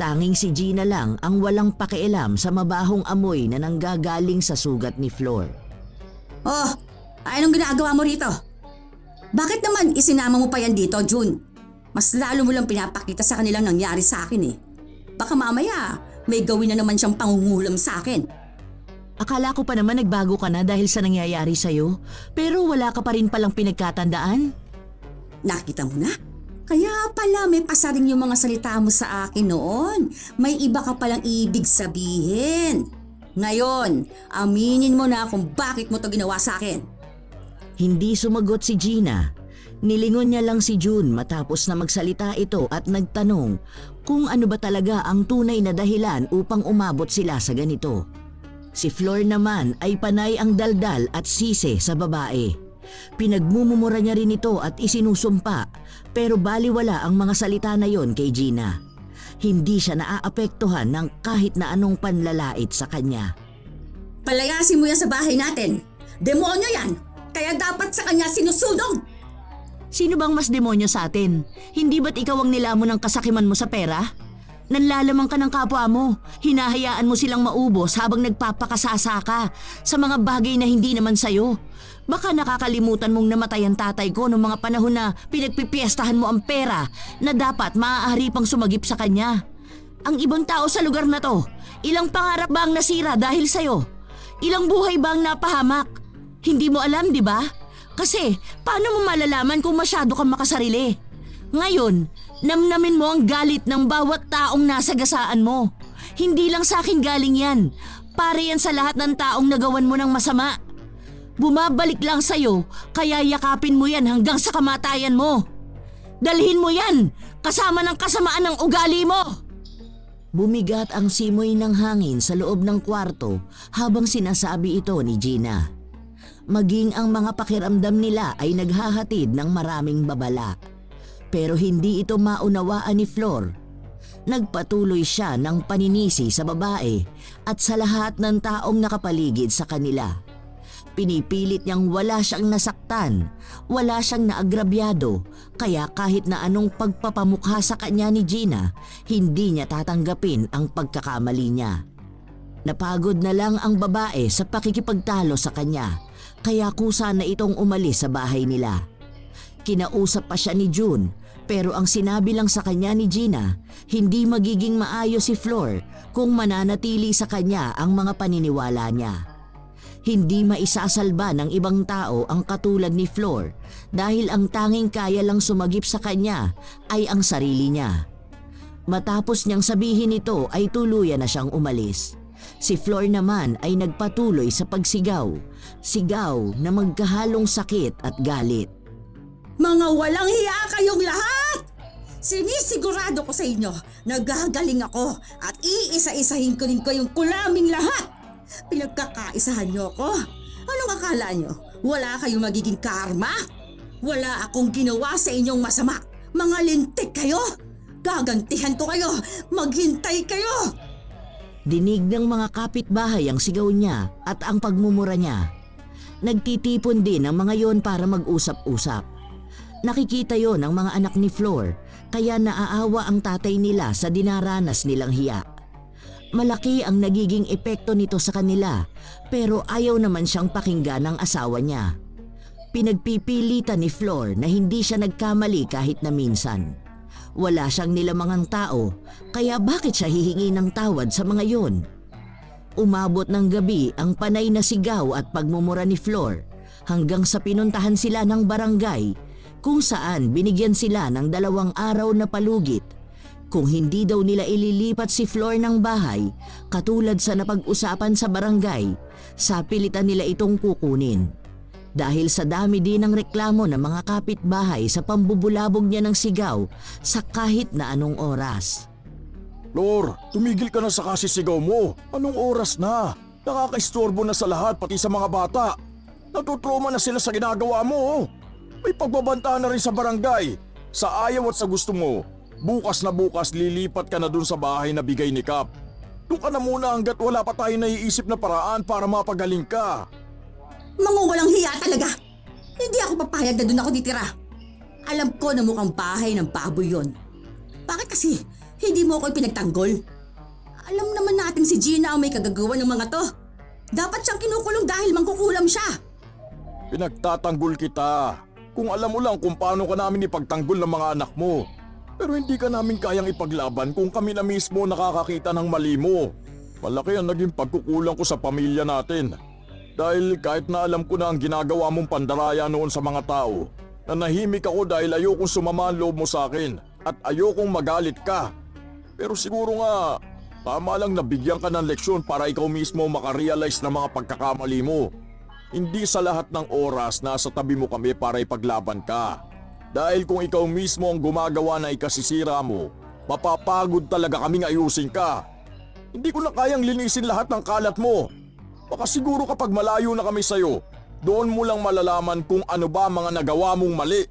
tanging si Gina lang ang walang pakialam sa mabahong amoy na nanggagaling sa sugat ni Flor. Oh, anong ginagawa mo rito? Bakit naman isinama mo pa yan dito, June? Mas lalo mo lang pinapakita sa kanilang nangyari sa akin eh. Baka mamaya may gawin na naman siyang pangungulam sa akin. Akala ko pa naman nagbago ka na dahil sa nangyayari sa'yo, pero wala ka pa rin palang pinagkatandaan. Nakita mo na? Kaya pala may pasaring yung mga salita mo sa akin noon. May iba ka palang ibig sabihin. Ngayon, aminin mo na kung bakit mo to ginawa sa akin. Hindi sumagot si Gina. Nilingon niya lang si June matapos na magsalita ito at nagtanong kung ano ba talaga ang tunay na dahilan upang umabot sila sa ganito. Si Flor naman ay panay ang daldal at sisi sa babae. Pinagmumura niya rin ito at isinusumpa pero baliwala ang mga salita na yon kay Gina. Hindi siya naaapektuhan ng kahit na anong panlalait sa kanya. Palayasin mo yan sa bahay natin. Demonyo yan. Kaya dapat sa kanya sinusunog. Sino bang mas demonyo sa atin? Hindi ba't ikaw ang nilamon ng kasakiman mo sa pera? Nanlalamang ka ng kapwa mo. Hinahayaan mo silang maubos habang nagpapakasasa ka sa mga bagay na hindi naman sayo. Baka nakakalimutan mong namatay ang tatay ko noong mga panahon na pinagpipiestahan mo ang pera na dapat maaari pang sumagip sa kanya. ang ibang tao sa lugar na to? Ilang pangarap ba ang nasira dahil sa'yo? Ilang buhay ba ang napahamak? Hindi mo alam, di ba? Kasi, paano mo malalaman kung masyado kang makasarili? Ngayon, namnamin mo ang galit ng bawat taong nasa gasaan mo. Hindi lang sa akin galing yan. Pare yan sa lahat ng taong nagawan mo ng masama. Bumabalik lang sa'yo, kaya yakapin mo yan hanggang sa kamatayan mo. Dalhin mo yan, kasama ng kasamaan ng ugali mo. Bumigat ang simoy ng hangin sa loob ng kwarto habang sinasabi ito ni Gina. Maging ang mga pakiramdam nila ay naghahatid ng maraming babala. Pero hindi ito maunawaan ni Flor. Nagpatuloy siya ng paninisi sa babae at sa lahat ng taong nakapaligid sa kanila. Pinipilit niyang wala siyang nasaktan, wala siyang naagrabyado, kaya kahit na anong pagpapamukha sa kanya ni Gina, hindi niya tatanggapin ang pagkakamali niya. Napagod na lang ang babae sa pakikipagtalo sa kanya, kaya kusa na itong umalis sa bahay nila. Kinausap pa siya ni June, pero ang sinabi lang sa kanya ni Gina, hindi magiging maayos si Flor kung mananatili sa kanya ang mga paniniwala niya. Hindi maisasalba ng ibang tao ang katulad ni Flor dahil ang tanging kaya lang sumagip sa kanya ay ang sarili niya. Matapos niyang sabihin ito ay tuluyan na siyang umalis. Si Flor naman ay nagpatuloy sa pagsigaw, sigaw na magkahalong sakit at galit. Mga walang hiya kayong lahat! Sinisigurado ko sa inyo, nagagaling ako at iisa-isahin ko rin kayong kulaming lahat. Pinagkakaisahan niyo ako? Anong akala niyo? Wala kayong magiging karma? Wala akong ginawa sa inyong masama. Mga lintik kayo! Gagantihan ko kayo! Maghintay kayo! Dinig ng mga kapitbahay ang sigaw niya at ang pagmumura niya. Nagtitipon din ang mga yon para mag-usap-usap. Nakikita yon ng mga anak ni Flor, kaya naaawa ang tatay nila sa dinaranas nilang hiya. Malaki ang nagiging epekto nito sa kanila, pero ayaw naman siyang pakinggan ng asawa niya. Pinagpipilitan ni Flor na hindi siya nagkamali kahit na minsan. Wala siyang nilamangang tao, kaya bakit siya hihingi ng tawad sa mga yon? Umabot ng gabi ang panay na sigaw at pagmumura ni Flor hanggang sa pinuntahan sila ng barangay kung saan binigyan sila ng 2 araw na palugit. Kung hindi daw nila ililipat si Flor ng bahay, katulad sa napag-usapan sa barangay, sapilitan nila itong kukunin. Dahil sa dami din ng reklamo ng mga kapitbahay sa pambubulabog niya ng sigaw sa kahit na anong oras. Flor, tumigil ka na sa kasisigaw mo. Anong oras na? Nakakaistorbo na sa lahat pati sa mga bata. Natutroma na sila sa ginagawa mo. May pagbabanta na rin sa barangay. Sa ayaw at sa gusto mo. Bukas na bukas lilipat ka na dun sa bahay na bigay ni Kap. Doon ka na muna hanggat wala pa tayo naiisip na paraan para mapagaling ka. Mga walang hiya talaga! Hindi ako papayag na doon ako titira. Alam ko na mukhang bahay ng baboy yon. Bakit kasi hindi mo ako pinagtanggol? Alam naman natin si Gina ang may kagagawa ng mga to. Dapat siyang kinukulong dahil mangkukulam siya. Pinagtatanggol kita. Kung alam mo lang kung paano ka namin ipagtanggol ng mga anak mo. Pero hindi ka namin kayang ipaglaban kung kami na mismo nakakakita ng mali mo. Malaki ang naging pagkukulang ko sa pamilya natin. Dahil kahit na alam ko na ang ginagawa mong pandaraya noon sa mga tao, nanahimik ako dahil ayokong sumama ang loob mo sa akin at ayokong magalit ka. Pero siguro nga, tama lang nabigyan ka ng leksyon para ikaw mismo makarealize ng mga pagkakamali mo. Hindi sa lahat ng oras nasa tabi mo kami para ipaglaban ka. Dahil kung ikaw mismo ang gumagawa na ikasisira mo, mapapagod talaga kaming ayusin ka. Hindi ko na kayang linisin lahat ng kalat mo. Baka siguro kapag malayo na kami sa'yo, doon mo lang malalaman kung ano ba mga nagawa mong mali.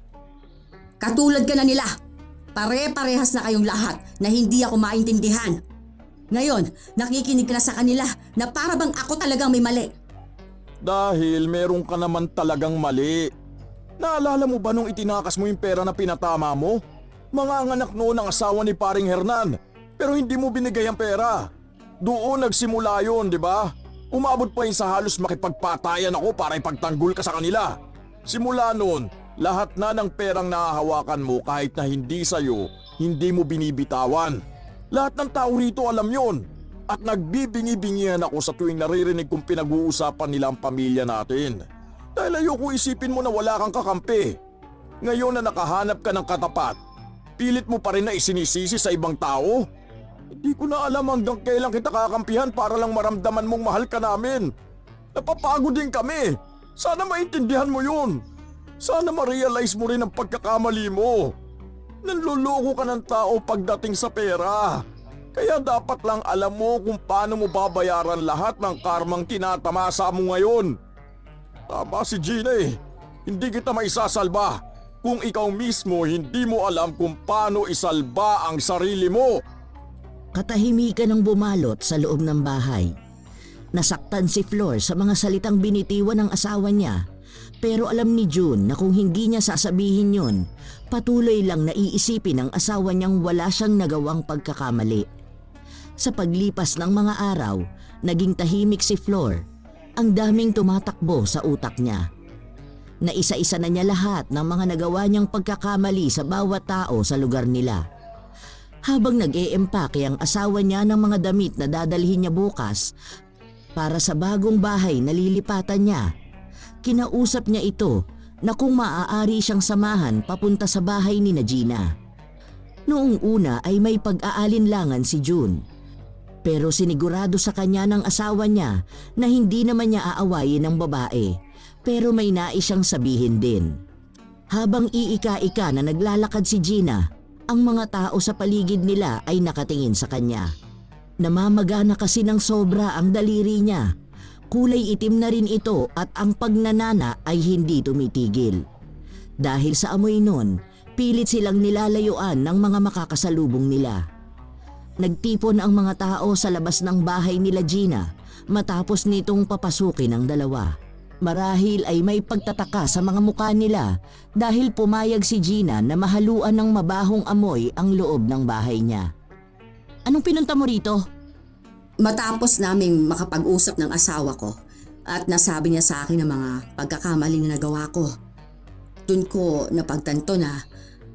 Katulad ka na nila. Pare-parehas na kayong lahat na hindi ako maintindihan. Ngayon, nakikinig ka na sa kanila na para bang ako talagang may mali. Dahil meron ka naman talagang mali. Naalala mo ba nung itinakas mo yung pera na pinatama mo? Mga anak noon ang asawa ni paring Hernan, pero hindi mo binigay ang pera. Doon nagsimula yun, di ba? Umabot pa yun sa halos makipagpatayan ako para ipagtanggol ka sa kanila. Simula noon, lahat na ng perang nahahawakan mo kahit na hindi sa'yo, hindi mo binibitawan. Lahat ng tao rito alam yon. At nagbibingi-bingihan ako sa tuwing naririnig kong pinag-uusapan nila ang pamilya natin. Dahil ayoko isipin mo na wala kang kakampi. Ngayon na nakahanap ka ng katapat, pilit mo pa rin na isinisisi sa ibang tao? Hindi ko na alam hanggang kailan kita kakampihan para lang maramdaman mong mahal ka namin. Napapagod din kami. Sana maintindihan mo yun. Sana ma-realize mo rin ang pagkakamali mo. Nanloloko ka ng tao pagdating sa pera. Kaya dapat lang alam mo kung paano mo babayaran lahat ng karmang tinatamasa mo ngayon. Tama si Gina eh. Hindi kita maisasalba kung ikaw mismo hindi mo alam kung paano isalba ang sarili mo. Katahimikan ang bumalot sa loob ng bahay. Nasaktan si Flor sa mga salitang binitiwan ng asawa niya. Pero alam ni June na kung hindi niya sasabihin yun, patuloy lang naiisipin ng asawa niyang wala siyang nagawang pagkakamali. Sa paglipas ng mga araw, naging tahimik si Flor. Ang daming tumatakbo sa utak niya. Naisa-isa na niya lahat ng mga nagawa niyang pagkakamali sa bawat tao sa lugar nila. Habang nag-e-empake ang asawa niya ng mga damit na dadalhin niya bukas para sa bagong bahay na lilipatan niya, kinausap niya ito na kung maaari siyang samahan papunta sa bahay ni Gina. Noong una ay may pag-aalinlangan si June. Pero sinigurado sa kanya ng asawa niya na hindi naman niya aawayin ng babae, pero may nais siyang sabihin din. Habang iika-ika na naglalakad si Gina, ang mga tao sa paligid nila ay nakatingin sa kanya. Namamagana kasi ng sobra ang daliri niya. Kulay itim na rin ito at ang pagnanana ay hindi tumitigil. Dahil sa amoy nun, pilit silang nilalayuan ng mga makakasalubong nila. Nagtipon ang mga tao sa labas ng bahay nila Gina matapos nitong papasukin ang dalawa. Marahil ay may pagtataka sa mga mukha nila dahil pumayag si Gina na mahaluan ng mabahong amoy ang loob ng bahay niya. Anong pinunta mo rito? Matapos naming makapag-usap ng asawa ko at nasabi niya sa akin ang mga pagkakamaling nagawa ko, dun ko napagtanto na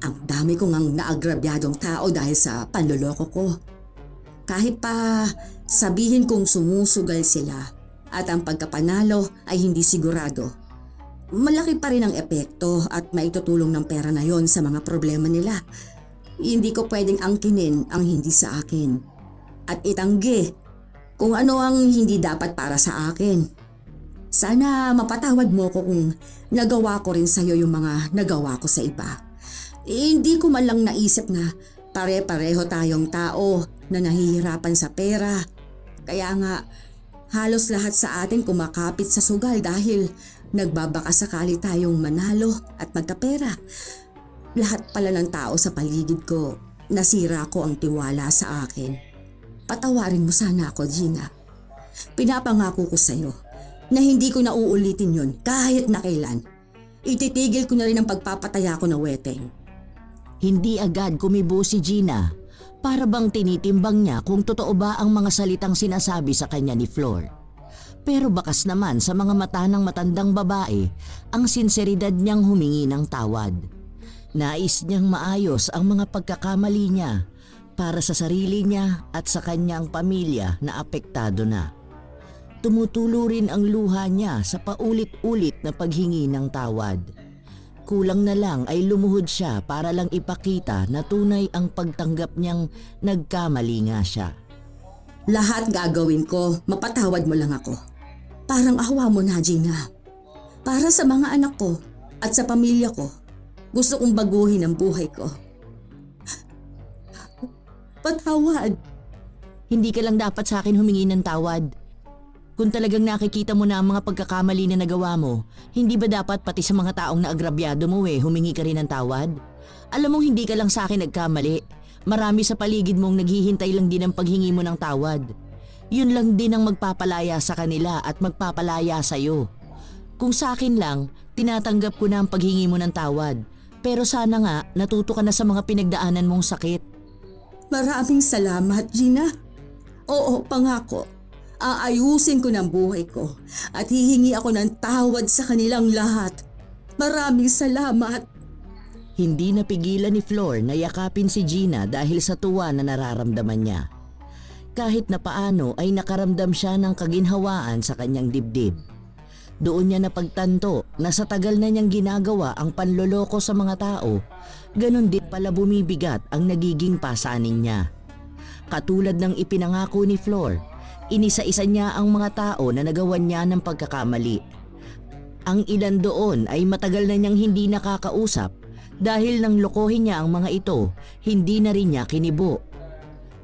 ang dami kong ang naagrabyadong tao dahil sa panloloko ko. Kahit pa sabihin kong sumusugal sila at ang pagkapanalo ay hindi sigurado, malaki pa rin ang epekto at maitutulong ng pera na yon sa mga problema nila. Hindi ko pwedeng angkinin ang hindi sa akin at itanggi kung ano ang hindi dapat para sa akin. Sana mapatawad mo ko kung nagawa ko rin sa'yo yung mga nagawa ko sa iba. Hindi ko man lang naisip na pare-pareho tayong tao na nahihirapan sa pera. Kaya nga halos lahat sa atin kumakapit sa sugal dahil nagbabaka sakali tayong manalo at magkapera. Lahat pala ng tao sa paligid ko, nasira ko ang tiwala sa akin. Patawarin mo sana ako, Gina. Pinapangako ko sa'yo na hindi ko na uulitin yun kahit na kailan. Ititigil ko na rin ang pagpapataya ko na weteng. Hindi agad kumibo si Gina. Para bang tinitimbang niya kung totoo ba ang mga salitang sinasabi sa kanya ni Flor. Pero bakas naman sa mga mata ng matandang babae ang sinseridad niyang humingi ng tawad. Nais niyang maayos ang mga pagkakamali niya para sa sarili niya at sa kanyang pamilya na apektado na. Tumutulo rin ang luha niya sa paulit-ulit na paghingi ng tawad. Kulang na lang ay lumuhod siya para lang ipakita na tunay ang pagtanggap niyang nagkamali nga siya. Lahat gagawin ko, mapatawad mo lang ako. Parang awa mo na, Gina. Para sa mga anak ko at sa pamilya ko, gusto kong baguhin ang buhay ko. Patawad. Hindi ka lang dapat sa akin humingi ng tawad. Kung talagang nakikita mo na ang mga pagkakamali na nagawa mo, hindi ba dapat pati sa mga taong naagrabyado mo humingi ka rin ng tawad? Alam mong hindi ka lang sa akin nagkamali. Marami sa paligid mong naghihintay lang din ang paghingi mo ng tawad. Yun lang din ang magpapalaya sa kanila at magpapalaya sa'yo. Kung sa akin lang, tinatanggap ko na ang paghingi mo ng tawad. Pero sana nga natuto ka na sa mga pinagdaanan mong sakit. Maraming salamat, Gina. Oo, pangako. Aayusin ko ng buhay ko at hihingi ako ng tawad sa kanilang lahat. Maraming salamat. Hindi napigilan ni Flor na yakapin si Gina dahil sa tuwa na nararamdaman niya. Kahit na paano ay nakaramdam siya ng kaginhawaan sa kanyang dibdib. Doon niya napagtanto na sa tagal na niyang ginagawa ang panloloko sa mga tao, ganun din pala bumibigat ang nagiging pasanin niya. Katulad ng ipinangako ni Flor, inisa-isa niya ang mga tao na nagawan niya ng pagkakamali. Ang ilan doon ay matagal na niyang hindi nakakausap dahil nang lokohin niya ang mga ito, hindi na rin niya kinibo.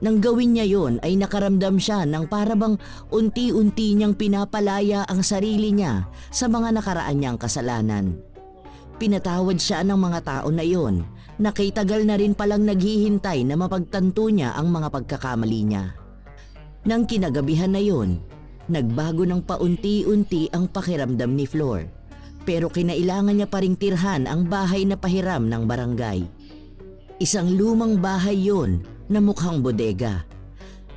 Nang gawin niya yon ay nakaramdam siya ng parabang unti-unti niyang pinapalaya ang sarili niya sa mga nakaraan niyang kasalanan. Pinatawad siya ng mga tao na iyon na kay tagal na rin palang naghihintay na mapagtanto niya ang mga pagkakamali niya. Nang kinagabihan na yon, nagbago ng paunti-unti ang pakiramdam ni Flor. Pero kinailangan niya pa ring tirhan ang bahay na pahiram ng barangay. Isang lumang bahay yon na mukhang bodega.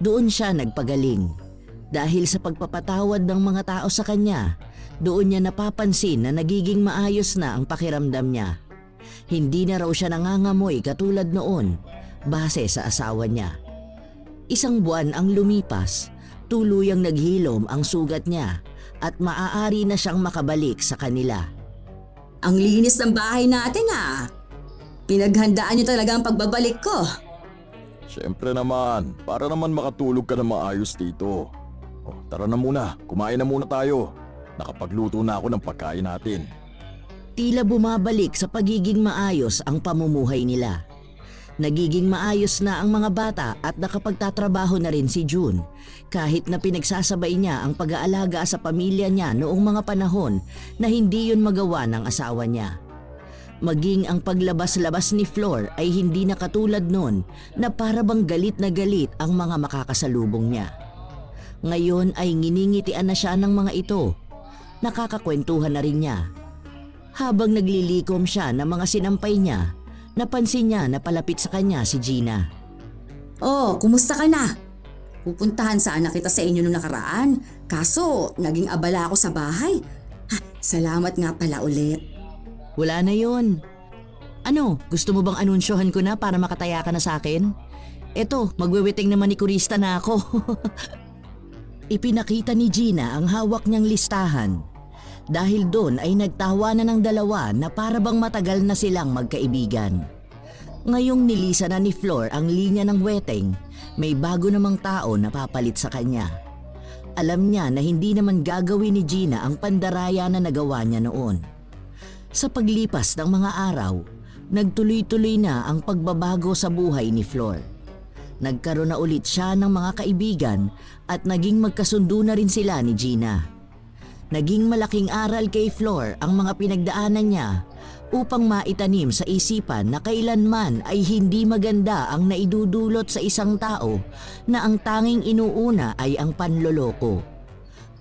Doon siya nagpagaling. Dahil sa pagpapatawad ng mga tao sa kanya, doon niya napapansin na nagiging maayos na ang pakiramdam niya. Hindi na raw siya nangangamoy katulad noon, base sa asawa niya. Isang buwan ang lumipas, tuluyang naghilom ang sugat niya at maaari na siyang makabalik sa kanila. Ang linis ng bahay natin ah. Pinaghandaan niyo talaga ang pagbabalik ko. Siyempre naman, para naman makatulog ka na maayos dito. Tara na muna, kumain na muna tayo. Nakapagluto na ako ng pagkain natin. Tila bumabalik sa pagiging maayos ang pamumuhay nila. Nagiging maayos na ang mga bata at nakapagtatrabaho na rin si June kahit na pinagsasabay niya ang pag-aalaga sa pamilya niya noong mga panahon na hindi yun magawa ng asawa niya. Maging ang paglabas-labas ni Flor ay hindi na katulad noon na parabang galit na galit ang mga makakasalubong niya. Ngayon ay nginingitian na siya ng mga ito. Nakakakwentuhan na rin niya. Habang naglilikom siya ng mga sinampay niya, napansin niya na palapit sa kanya si Gina. Oh, kumusta ka na? Pupuntahan sana kita sa inyo nung nakaraan. Kaso, naging abala ako sa bahay. Salamat nga pala ulit. Wala na yon. Ano, gusto mo bang anunsyohan ko na para makataya ka na sa akin? Eto, magweweting naman ni kurista na ako. Ipinakita ni Gina ang hawak niyang listahan. Dahil doon ay nagtawa na ng dalawa na parabang matagal na silang magkaibigan. Ngayong nilisa na ni Flor ang linya ng weteng, may bago namang tao na papalit sa kanya. Alam niya na hindi naman gagawin ni Gina ang pandaraya na nagawa niya noon. Sa paglipas ng mga araw, nagtuloy-tuloy na ang pagbabago sa buhay ni Flor. Nagkaroon na ulit siya ng mga kaibigan at naging magkasundo na rin sila ni Gina. Naging malaking aral kay Flor ang mga pinagdaanan niya upang maitanim sa isipan na kailanman ay hindi maganda ang naidudulot sa isang tao na ang tanging inuuna ay ang panloloko.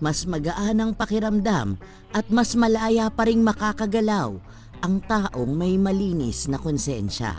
Mas magaan ang pakiramdam at mas malaya pa ring makakagalaw ang taong may malinis na konsensya.